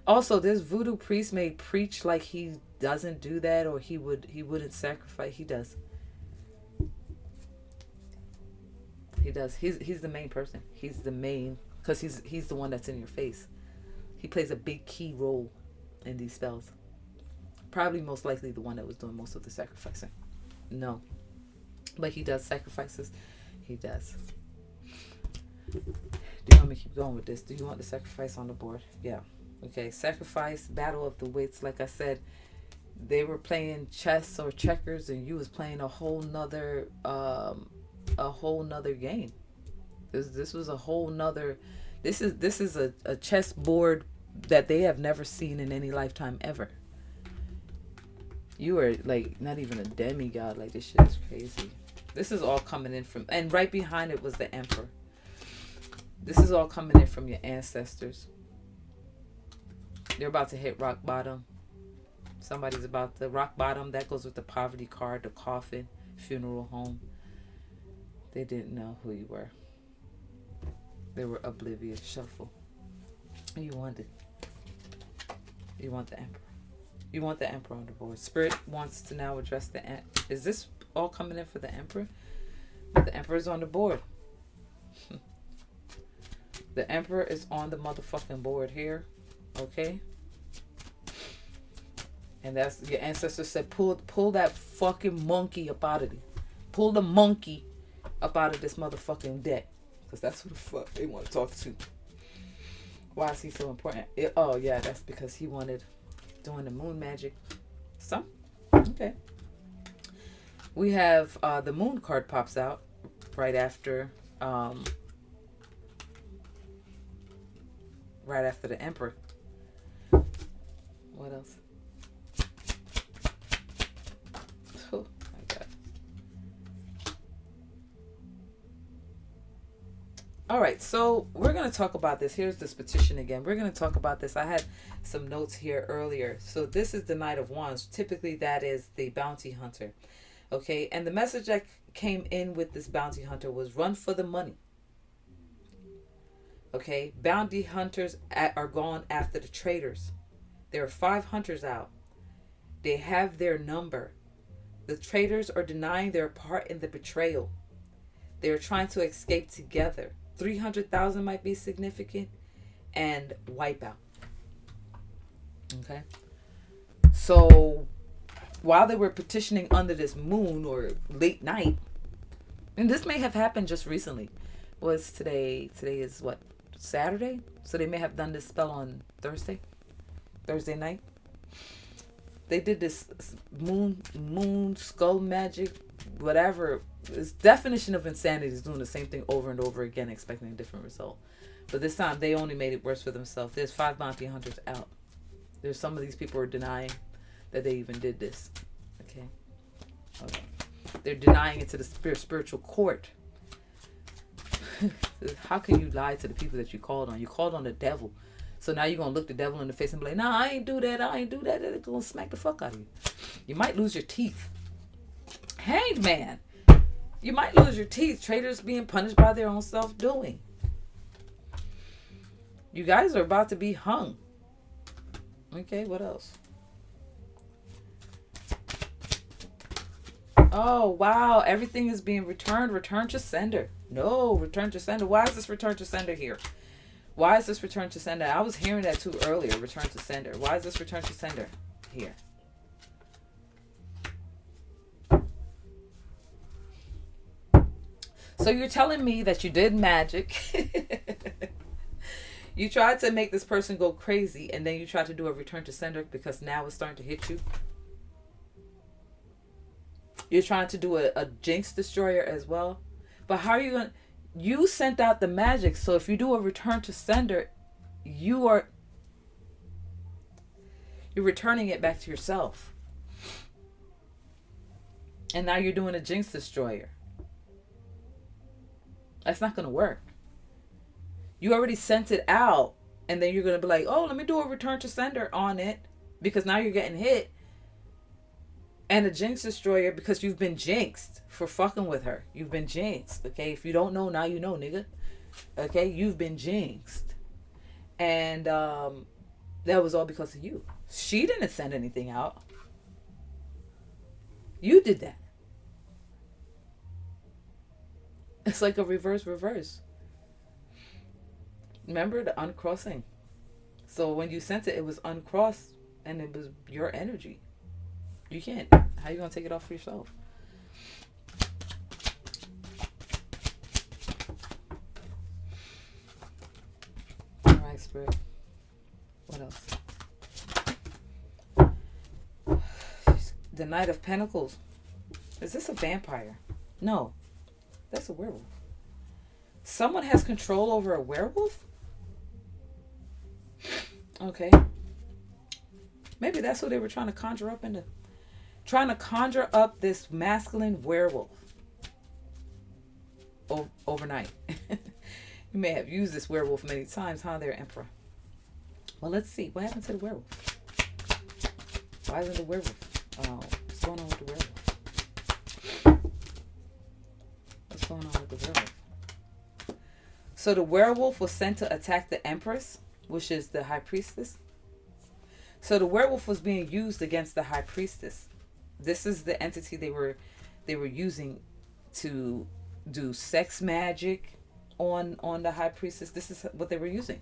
Also, this voodoo priest may preach like he doesn't do that, or he wouldn't sacrifice. He does. He does. He's the main person. He's the main, because he's the one that's in your face. He plays a big key role in these spells. Probably most likely the one that was doing most of the sacrificing. No. But he does sacrifices. He does. Do you want me to keep going with this? Do you want the sacrifice on the board? Yeah. Okay. Sacrifice, battle of the wits. Like I said, they were playing chess or checkers, and you was playing a whole nother game. This was a whole nother. This is a chess board that they have never seen in any lifetime ever. You are like not even a demigod. Like, this shit is crazy. This is all coming in from, and right behind it was the Emperor. This is all coming in from your ancestors. They're about to hit rock bottom. Somebody's about to rock bottom. That goes with the poverty card, the coffin, funeral home. They didn't know who you were. They were oblivious. Shuffle. You want the Emperor. You want the Emperor on the board. Spirit wants to now address the Is this all coming in for the Emperor? But the Emperor's on the board. The Emperor is on the motherfucking board here. Okay? And that's, your ancestors said, pull that fucking monkey up out of it. Pull the monkey up out of this motherfucking deck. Because that's who the fuck they want to talk to. Why is he so important? Oh, yeah, that's because he wanted doing the moon magic. Some, okay. We have the moon card pops out right after the Emperor. What else? Oh my God. All right, so we're going to talk about this. Here's this petition again. We're going to talk about this. I had some notes here earlier. So this is the Knight of Wands. Typically that is the bounty hunter. Okay, and the message that came in with this bounty hunter was run for the money. Okay, bounty hunters are gone after the traitors. There are 5 hunters out. They have their number. The traitors are denying their part in the betrayal. They are trying to escape together. 300,000 might be significant, and wipe out. Okay, so while they were petitioning under this moon or late night, and this may have happened just recently. Was today is what, Saturday? So they may have done this spell on Thursday night. They did this moon skull magic, whatever. This definition of insanity is doing the same thing over and over again, expecting a different result. But this time they only made it worse for themselves. There's 5 bounty hunters out. There's some of these people are denying that they even did this. Okay. They're denying it to the spiritual court. How can you lie to the people that you called on? You called on the devil. So now you're going to look the devil in the face and be like, nah, I ain't do that. They're going to smack the fuck out of you. You might lose your teeth. Hanged man. You might lose your teeth. Traitors being punished by their own self-doing. You guys are about to be hung. Okay, what else? Oh, wow. Everything is being returned. Return to sender. No, return to sender. Why is this return to sender here? Why is this return to sender? I was hearing that too earlier. Return to sender. Why is this return to sender here? So you're telling me that you did magic. You tried to make this person go crazy, and then you tried to do a return to sender because now it's starting to hit you. You're trying to do a jinx destroyer as well. But how are you going to... You sent out the magic, so if you do a return to sender, you're returning it back to yourself. And now you're doing a jinx destroyer. That's not going to work. You already sent it out, and then you're going to be like, oh, let me do a return to sender on it, because now you're getting hit. And a jinx destroyer because you've been jinxed for fucking with her. You've been jinxed, okay? If you don't know, now you know, nigga. Okay? You've been jinxed. And that was all because of you. She didn't send anything out. You did that. It's like a reverse. Remember the uncrossing? So when you sent it, it was uncrossed, and it was your energy. You can't. How you gonna take it off for yourself? All right, Spirit. What else? The Knight of Pentacles. Is this a vampire? No, that's a werewolf. Someone has control over a werewolf? Okay. Maybe that's what they were trying to conjure up into. Trying to conjure up this masculine werewolf overnight. You may have used this werewolf many times, huh, there, Emperor? Well, let's see. What happened to the werewolf? Why isn't the werewolf? What's going on with the werewolf? What's going on with the werewolf? So the werewolf was sent to attack the Empress, which is the High Priestess. So the werewolf was being used against the High Priestess. This is the entity they were using to do sex magic on the High Priestess. This is what they were using.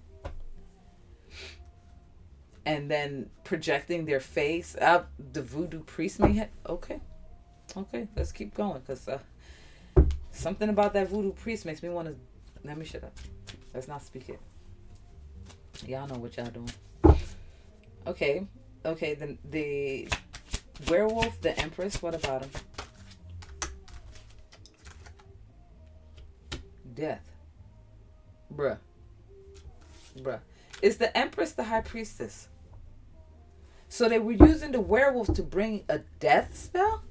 And then projecting their face. The voodoo priest may have... Okay, let's keep going. Because something about that voodoo priest makes me want to... Let me shut up. Let's not speak it. Y'all know what y'all doing. Okay. Okay, the werewolf, the empress, what about him? Death. Bruh. Is the empress the high priestess? So they were using the werewolf to bring a death spell?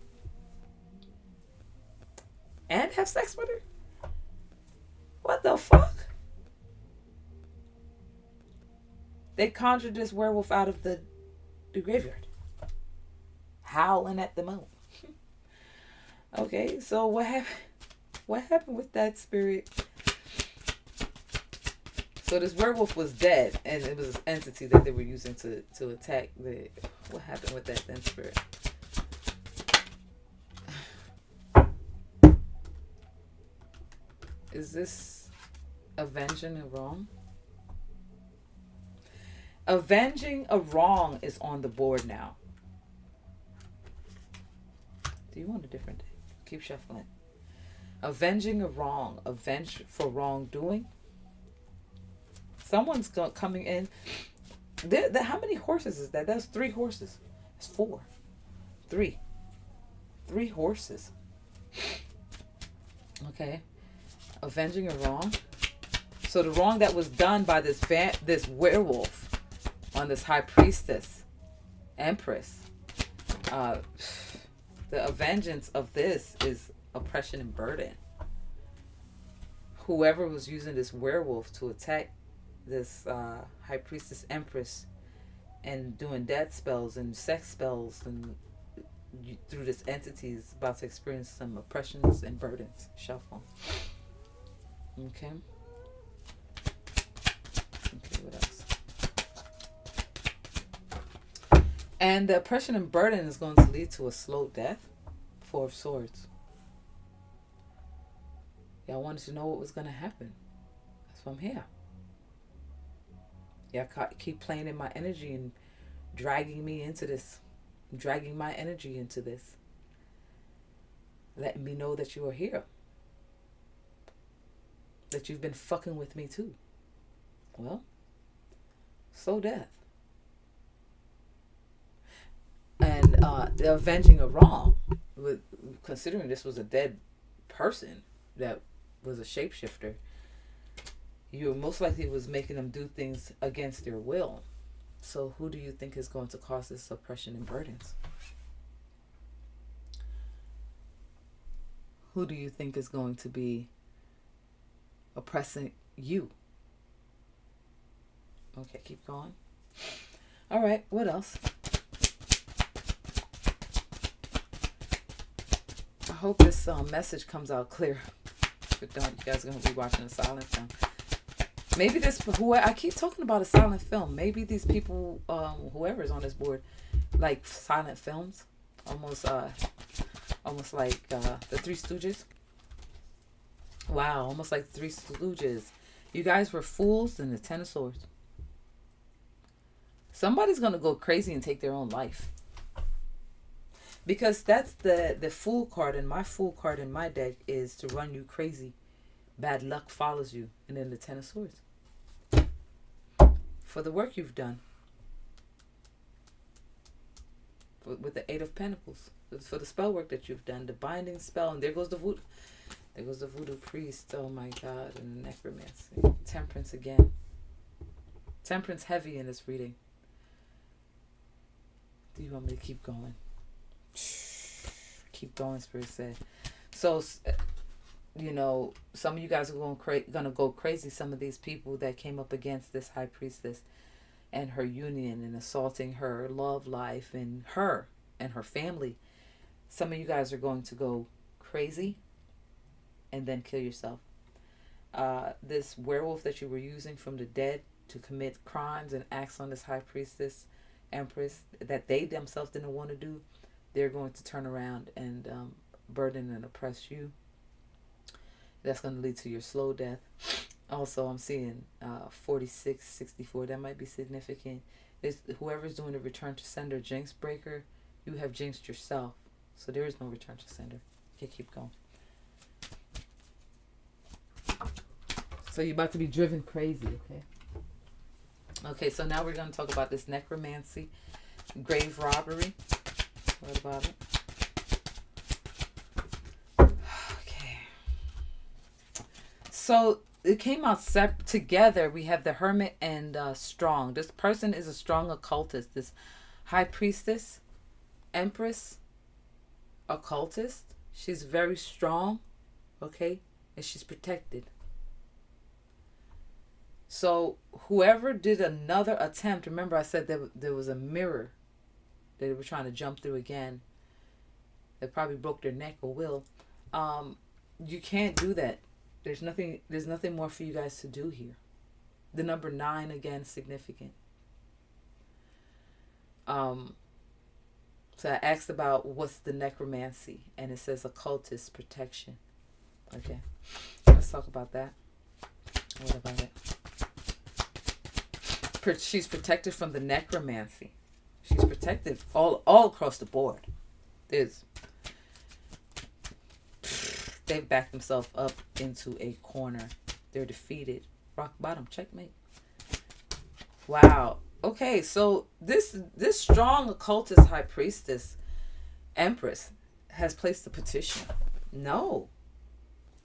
And have sex with her? What the fuck? They conjured this werewolf out of the graveyard. Howling at the moon. Okay, so what happened with that spirit? So this werewolf was dead, and it was an entity that they were using to attack the... What happened with that then spirit? Is this avenging a wrong? Avenging a wrong is on the board now. Do you want a different day? Keep shuffling. Avenging a wrong. Avenge for wrongdoing. Someone's coming in. How many horses is that? That's 3 horses. It's 4. 3. 3 horses. Okay. Avenging a wrong. So the wrong that was done by this werewolf on this high priestess, empress. The vengeance of this is oppression and burden. Whoever was using this werewolf to attack this high priestess empress and doing death spells and sex spells and through this entity is about to experience some oppressions and burdens. Shuffle. Okay. Okay, what else? And the oppression and burden is going to lead to a slow death. 4 of Swords. Y'all wanted to know what was going to happen. That's why I'm here. Y'all keep playing in my energy and dragging me into this. Dragging my energy into this. Letting me know that you are here. That you've been fucking with me too. Well, slow death. And the avenging a wrong. Considering this was a dead person that was a shapeshifter, you most likely was making them do things against their will. So who do you think is going to cause this oppression and burdens? Who do you think is going to be oppressing you? Okay, keep going. All right, what else? I hope this message comes out clear. If it don't, you guys are going to be watching a silent film. Maybe I keep talking about a silent film. Maybe these people, whoever's on this board, like silent films. Almost like the Three Stooges. Wow, almost like the Three Stooges. You guys were fools in the 10 of Swords. Somebody's going to go crazy and take their own life. Because that's the Fool card, and my Fool card in my deck is to run you crazy. Bad luck follows you. And then the 10 of Swords. For the work you've done. With the 8 of Pentacles. For the spell work that you've done. The binding spell. And there goes the voodoo. There goes the voodoo priest. Oh my God. And the necromancy. Temperance again. Temperance heavy in this reading. Do you want me to keep going? Keep going, Spirit said. So, you know, some of you guys are gonna go crazy. Some of these people that came up against this high priestess and her union and assaulting her love life and her family. Some of you guys are going to go crazy and then kill yourself. This werewolf that you were using from the dead to commit crimes and acts on this high priestess empress that they themselves didn't want to do, they're going to turn around and burden and oppress you. That's going to lead to your slow death. Also, I'm seeing 46, 64. That might be significant. Whoever's doing the return to sender jinx breaker, you have jinxed yourself. So there is no return to sender. Okay, keep going. So you're about to be driven crazy, okay? Okay, so now we're going to talk about this necromancy. grave robbery. What about it? Okay. So it came out together. We have the Hermit and Strong. This person is a strong occultist. This High Priestess, Empress, occultist. She's very strong, okay? And she's protected. So whoever did another attempt, remember I said there was a mirror that they were trying to jump through again. They probably broke their neck or will. You can't do that. There's nothing more for you guys to do here. The number 9 again, significant. So I asked about what's the necromancy, and it says occultist protection. Okay, let's talk about that. What about it? She's protected from the necromancy. She's protected all across the board. They've backed themselves up into a corner. They're defeated. Rock bottom. Checkmate. Wow. Okay, so this strong occultist high priestess empress has placed a petition. No.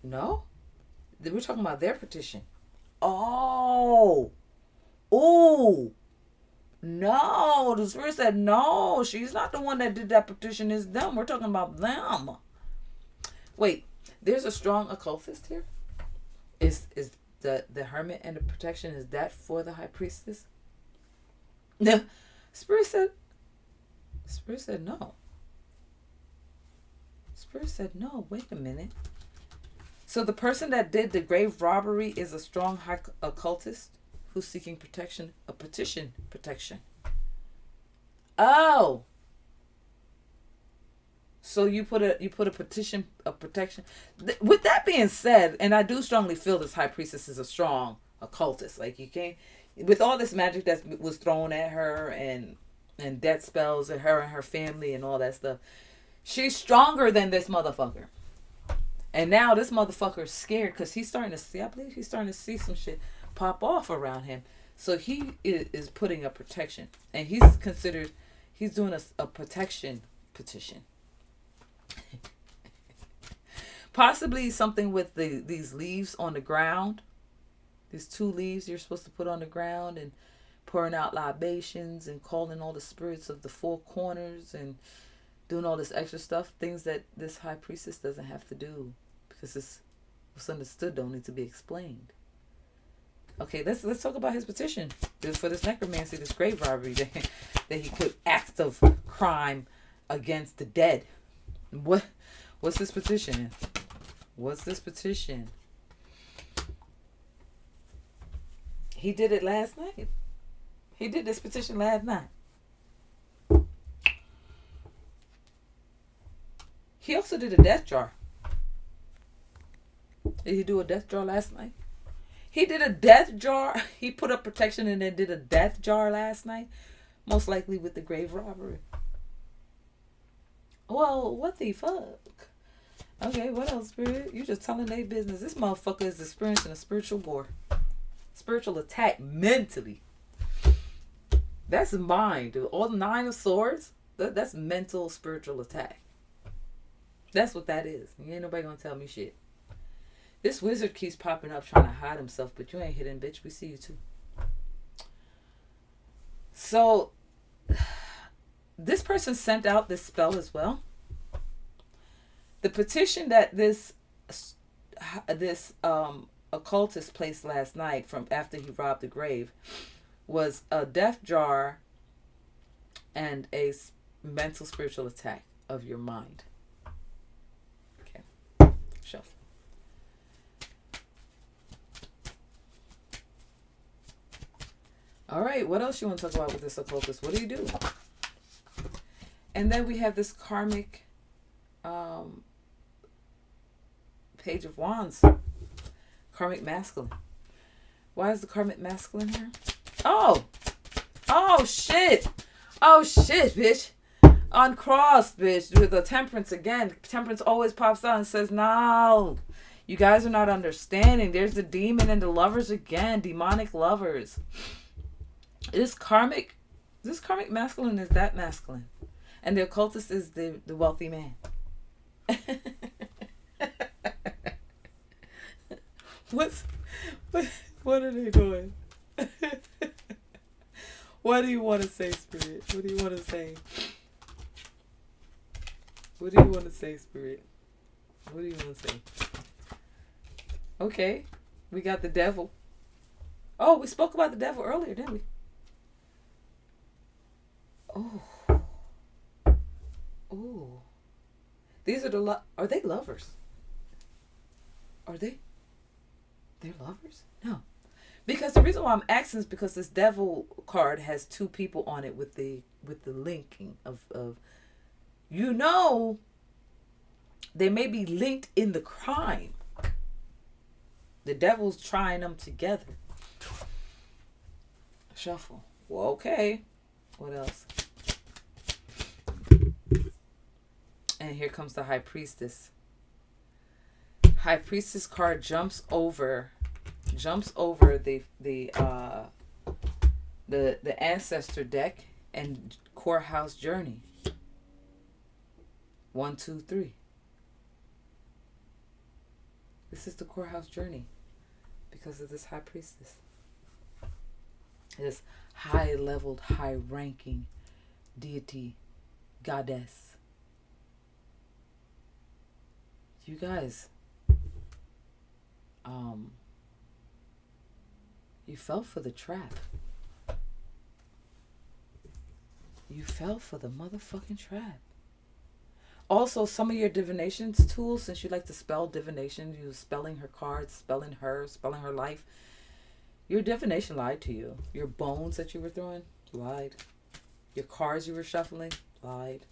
We're talking about their petition. Oh, no. The spirit said no. She's not the one that did that petition. It's them. We're talking about them. Wait, there's a strong occultist here. Is the hermit and the protection, is that for the high priestess? No. Spirit said no. Spirit said no. Wait a minute. So the person that did the grave robbery is a strong high occultist who's seeking protection, a petition protection. Oh. So you put a petition, a protection. With that being said, and I do strongly feel this high priestess is a strong occultist. Like, you can't, with all this magic that was thrown at her and death spells at her and her family and all that stuff, she's stronger than this motherfucker. And now this motherfucker is scared because he's starting to see, I believe he's starting to see some shit pop off around him. So he is putting a protection. And he's doing a protection petition. Possibly something with these leaves on the ground. These 2 leaves you're supposed to put on the ground, and pouring out libations and calling all the spirits of the 4 corners and doing all this extra stuff. Things that this high priestess doesn't have to do because it's what's understood don't need to be explained. Okay, let's talk about his petition for this necromancy, this grave robbery that he put acts of crime against the dead. What's this petition? What's this petition? He did it last night. He did this petition last night. He also did a death jar. Did he do a death jar last night? He did a death jar. He put up protection and then did a death jar last night. Most likely with the grave robbery. Well, what the fuck? Okay, what else, spirit? You just telling their business. This motherfucker is experiencing a spiritual war. Spiritual attack mentally. That's mind. All the 9 of swords, that's mental spiritual attack. That's what that is. Ain't nobody gonna tell me shit. This wizard keeps popping up trying to hide himself, but you ain't hidden, bitch. We see you too. So, this person sent out this spell as well. The petition that this occultist placed last night from after he robbed the grave was a death jar and a mental spiritual attack of your mind. Okay. Shelf. All right, what else you want to talk about with this occultist? What do you do? And then we have this karmic Page of Wands. Karmic masculine. Why is the karmic masculine here? Oh shit, bitch. Uncrossed, bitch. With the temperance again. Temperance always pops out and says, no, you guys are not understanding. There's the demon and the lovers again. Demonic lovers. This karmic This karmic masculine is that masculine. And the occultist is the wealthy man. what are they doing? What do you want to say, Spirit? What do you want to say? What do you want to say, Spirit? What do you want to say? Okay, we got the devil. Oh, we spoke about the devil earlier, didn't we? Oh. These are are they lovers? Are they? They're lovers? No. Because the reason why I'm asking is because this devil card has two people on it with the linking of they may be linked in the crime. The devil's trying them together. Shuffle. Well, okay. What else? And here comes the High Priestess. High Priestess card jumps over the ancestor deck and courthouse journey. 1, 2, 3. This is the courthouse journey because of this High Priestess. This high-leveled, high-ranking deity, goddess. You guys, you fell for the trap. You fell for the motherfucking trap. Also, some of your divinations tools, since you like to spell divination, you spelling her cards, spelling her life. Your divination lied to you. Your bones that you were throwing lied. Your cards you were shuffling lied.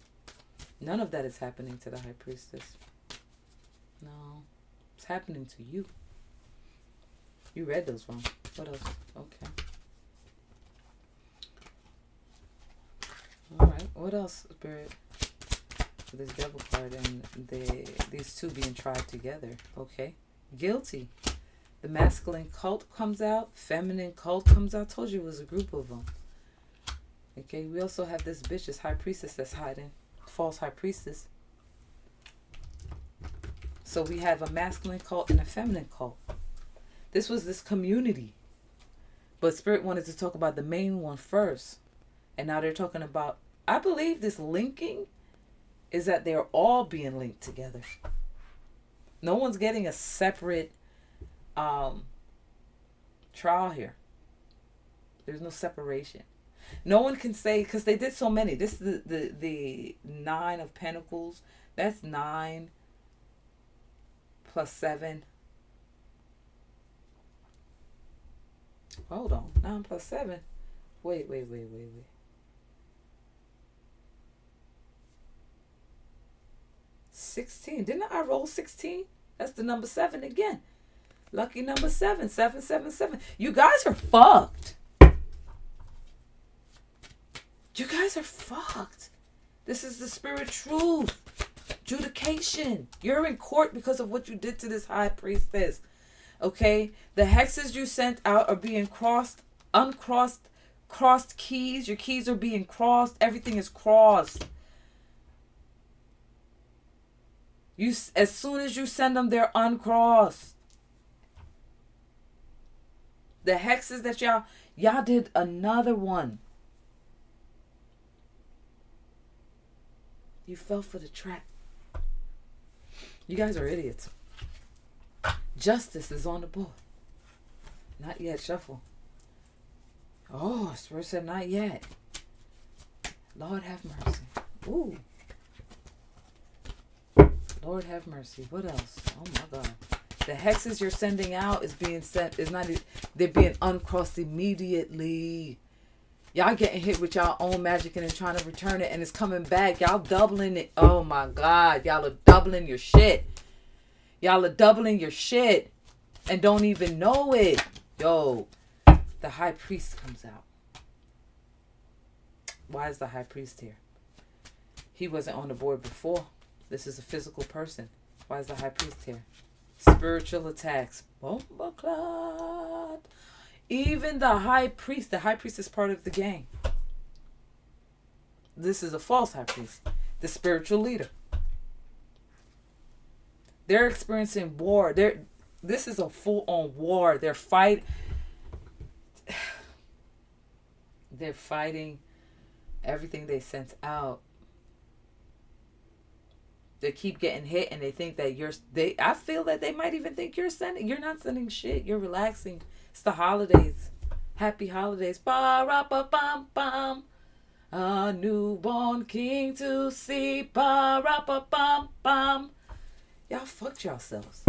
None of that is happening to the High Priestess. No, it's happening to you. You read those wrong. What else? Okay. All right. What else, Spirit? This devil card and these two being tried together. Okay. Guilty. The masculine cult comes out. Feminine cult comes out. Told you it was a group of them. Okay. We also have this bitch, this High Priestess that's hiding. False High Priestess. So we have a masculine cult and a feminine cult. This was this community. But Spirit wanted to talk about the main one first. And now they're talking about, I believe this linking is that they're all being linked together. No one's getting a separate trial here. There's no separation. No one can say, because they did so many. This is the 9 of Pentacles. That's 9 plus 7. Hold on. 9 plus 7. Wait. 16. Didn't I roll 16? That's the number 7 again. Lucky number 7. 777. You guys are fucked. You guys are fucked. This is the spirit truth. Adjudication. You're in court because of what you did to this High Priestess. Okay? The hexes you sent out are being crossed, uncrossed, crossed keys. Your keys are being crossed. Everything is crossed. As soon as you send them, they're uncrossed. The hexes that y'all did another one. You fell for the trap. You guys are idiots. Justice is on the board. Not yet. Shuffle. Oh, Spirit said not yet. Lord have mercy. Ooh. Lord have mercy. What else? Oh my God. The hexes you're sending out is being sent. They're being uncrossed immediately. Y'all getting hit with y'all own magic and then trying to return it and it's coming back. Y'all doubling it. Oh my God. Y'all are doubling your shit. Y'all are doubling your shit and don't even know it. Yo, the High Priest comes out. Why is the High Priest here? He wasn't on the board before. This is a physical person. Why is the High Priest here? Spiritual attacks. Bomba clot. Even the High Priest is part of the gang. this is a false high priest, the spiritual leader. They're experiencing war. This is a full-on war. They're fighting everything they sent out. They keep getting hit, and they think that I feel that they might even think you're not sending shit. You're relaxing. It's the holidays. Happy holidays. Ba-ra-ba-bum-bum. A newborn king to see. Ba-ra-ba-bum-bum. Y'all fucked yourselves.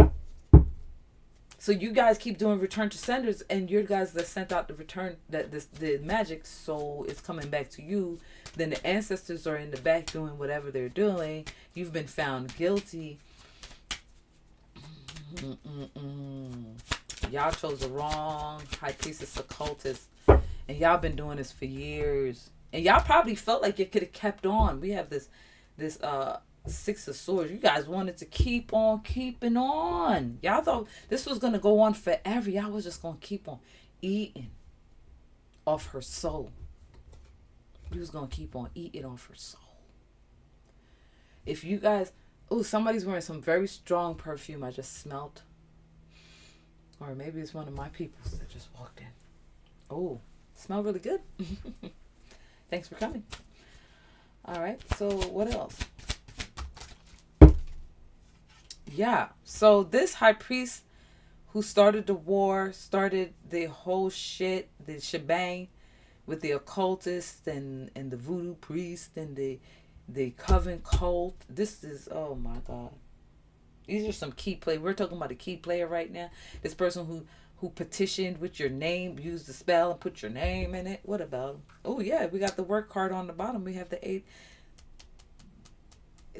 So you guys keep doing return to senders, and your guys that sent out the return, the magic soul is coming back to you. Then the ancestors are in the back doing whatever they're doing. You've been found guilty. Y'all chose the wrong high priestess occultist, and y'all been doing this for years. And y'all probably felt like you could have kept on. We have this Six of Swords. You guys wanted to keep on keeping on. Y'all thought this was going to go on forever. Y'all was just going to keep on eating off her soul. You was going to keep on eating off her soul. If you guys... Oh, somebody's wearing some very strong perfume I just smelled. Or maybe it's one of my peoples that just walked in. Oh, smell really good. Thanks for coming. All right, so what else? Yeah, so this high priest who started the war, started the whole shit, the shebang with the occultist and the voodoo priest and the coven cult. This is, oh my God. These are some key players. We're talking about a key player right now. This person who petitioned with your name, used the spell and put your name in it. What about him? Oh yeah, we got the work card on the bottom. We have the 8.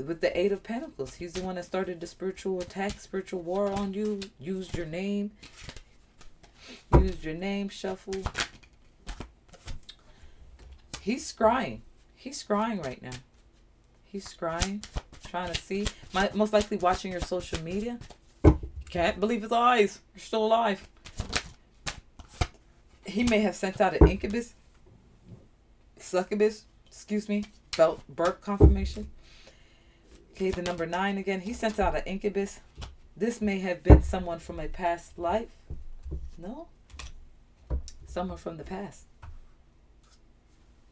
With the 8 of Pentacles, he's the one that started the spiritual attack, spiritual war on you. Used your name. Used your name, shuffle. He's scrying. He's scrying right now. He's scrying. Trying to see. Most likely watching your social media. Can't believe his eyes. You're still alive. He may have sent out an incubus. Succubus. Excuse me. Birth confirmation. Okay, the number 9 again. He sent out an incubus. This may have been someone from a past life. No. Someone from the past.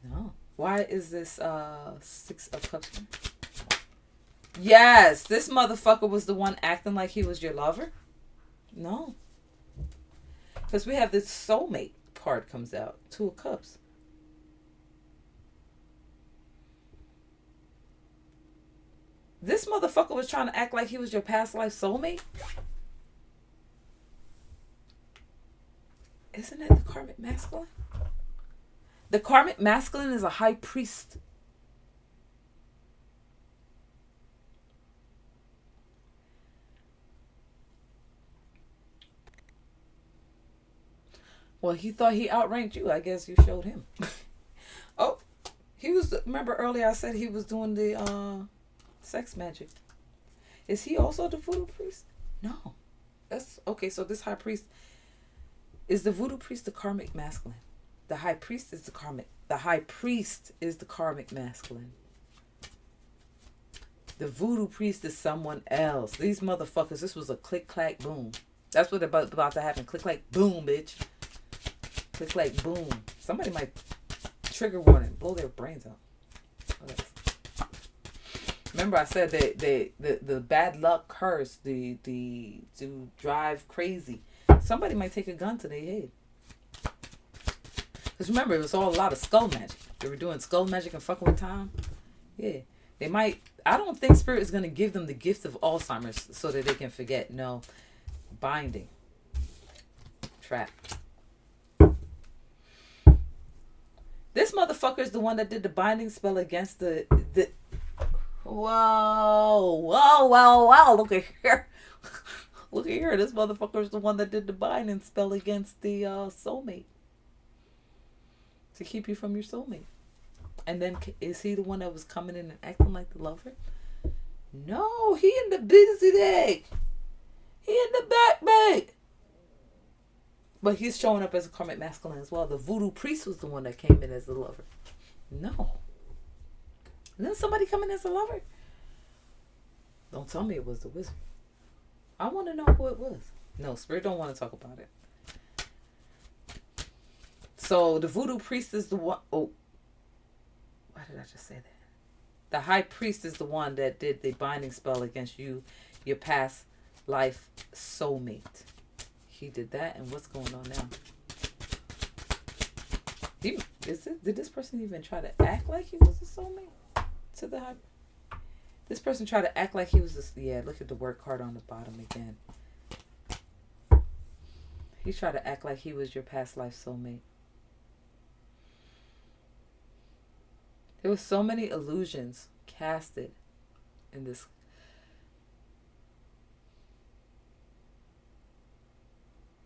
No. Why is this 6 of Cups? Yes, this motherfucker was the one acting like he was your lover. No. Because we have this soulmate card comes out. 2 of Cups. This motherfucker was trying to act like he was your past life soulmate? Isn't that the karmic masculine? The karmic masculine is a high priest. Well, he thought he outranked you. I guess you showed him. Oh, he was... Remember earlier I said he was doing the... sex magic. Is he also the voodoo priest? No. That's okay. So this high priest is the voodoo priest, the karmic masculine. The high priest is the karmic. The high priest is the karmic masculine. The voodoo priest is someone else. These motherfuckers. This was a click clack boom. That's what about to happen. Click clack boom, bitch. Click clack boom. Somebody might trigger warning, blow their brains out. Okay. Remember I said that the bad luck curse, the to drive crazy. Somebody might take a gun to their head. Because remember, it was all a lot of skull magic. They were doing skull magic and fucking with time. Yeah. They might... I don't think Spirit is going to give them the gift of Alzheimer's so that they can forget. No. Binding. Trap. This motherfucker is the one that did the binding spell against the Whoa. Look at here. Look at here. This motherfucker is the one that did the binding spell against the soulmate. To keep you from your soulmate. And then is he the one that was coming in and acting like the lover? No, he in the busy leg. He in the back bag. But he's showing up as a karmic masculine as well. The voodoo priest was the one that came in as the lover. No. And then somebody come in as a lover. Don't tell me it was the wizard. I want to know who it was. No, Spirit don't want to talk about it. So the voodoo priest is the one. Oh, why did I just say that? The high priest is the one that did the binding spell against you, your past life soulmate. He did that, and what's going on now? Did this person even try to act like he was a soulmate to the high? This person tried to act like he was this. Yeah, look at the work card on the bottom again. He tried to act like he was your past life soulmate. There was so many illusions casted in this.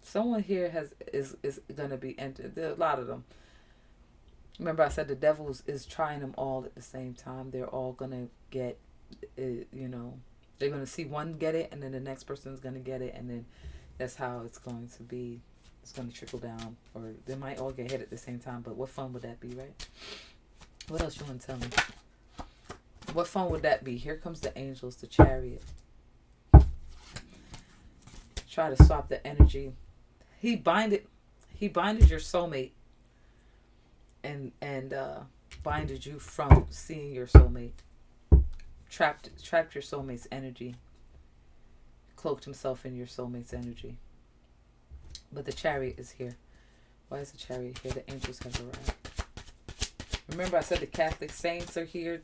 Someone here is gonna be entered. There are a lot of them. Remember, I said the devil is trying them all at the same time. They're all gonna get it, they're gonna see one get it, and then the next person is gonna get it, and then that's how it's going to be. It's gonna trickle down, or they might all get hit at the same time. But what fun would that be, right? What else you want to tell me? What fun would that be? Here comes the angels, the chariot. Try to stop the energy. He binded your soulmate and binded you from seeing your soulmate. Trapped your soulmate's energy. Cloaked himself in your soulmate's energy. But the chariot is here. Why is the chariot here? The angels have arrived. Remember I said the Catholic saints are here.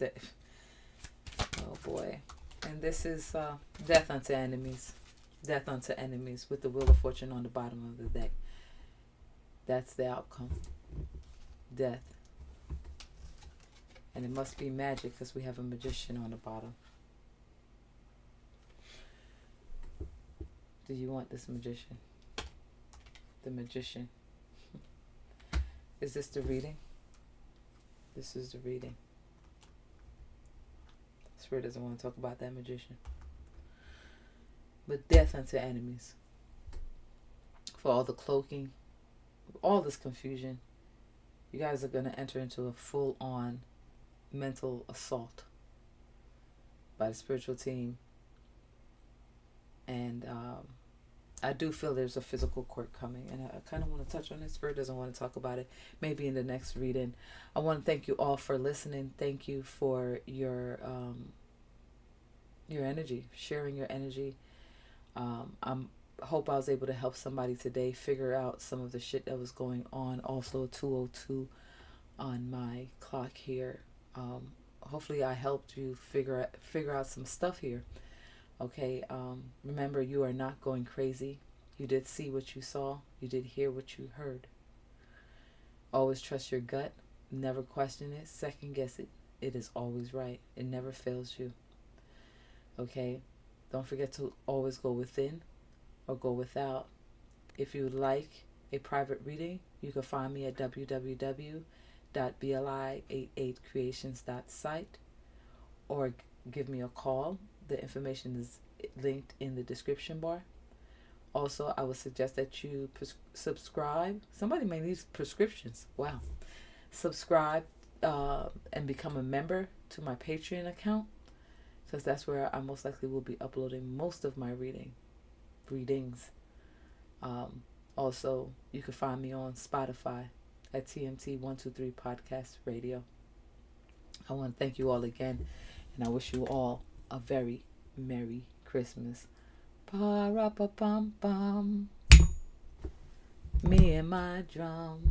Oh boy. And this is death unto enemies. Death unto enemies with the Wheel of Fortune on the bottom of the deck. That's the outcome. Death. And it must be magic because we have a magician on the bottom. Do you want this magician? The magician. Is this the reading? This is the reading. Spirit doesn't want to talk about that magician. But death unto enemies. For all the cloaking, all this confusion, you guys are going to enter into a full-on mental assault by the spiritual team. And I do feel there's a physical court coming, and I kind of want to touch on it. Spirit doesn't want to talk about it. Maybe in the next reading. I want to thank you all for listening. Thank you for your energy, sharing your energy. I hope I was able to help somebody today figure out some of the shit that was going on. Also 2:02 on my clock here. Hopefully I helped you figure out some stuff here. Okay, remember, you are not going crazy. You did see what you saw. You did hear what you heard. Always trust your gut. Never question it. Second guess it. It is always right. It never fails you. Okay, don't forget to always go within or go without. If you would like a private reading, you can find me at www.BLI88CREATIONS.site or give me a call. The information is linked in the description bar. Also, I would suggest that you subscribe. Somebody may need prescriptions. Wow. Subscribe and become a member to my Patreon account, because that's where I most likely will be uploading most of my readings. Also, you can find me on Spotify at TMT123 Podcast Radio. I want to thank you all again, and I wish you all a very Merry Christmas. Pa-ra-pa-pum-pum. Me and my drum.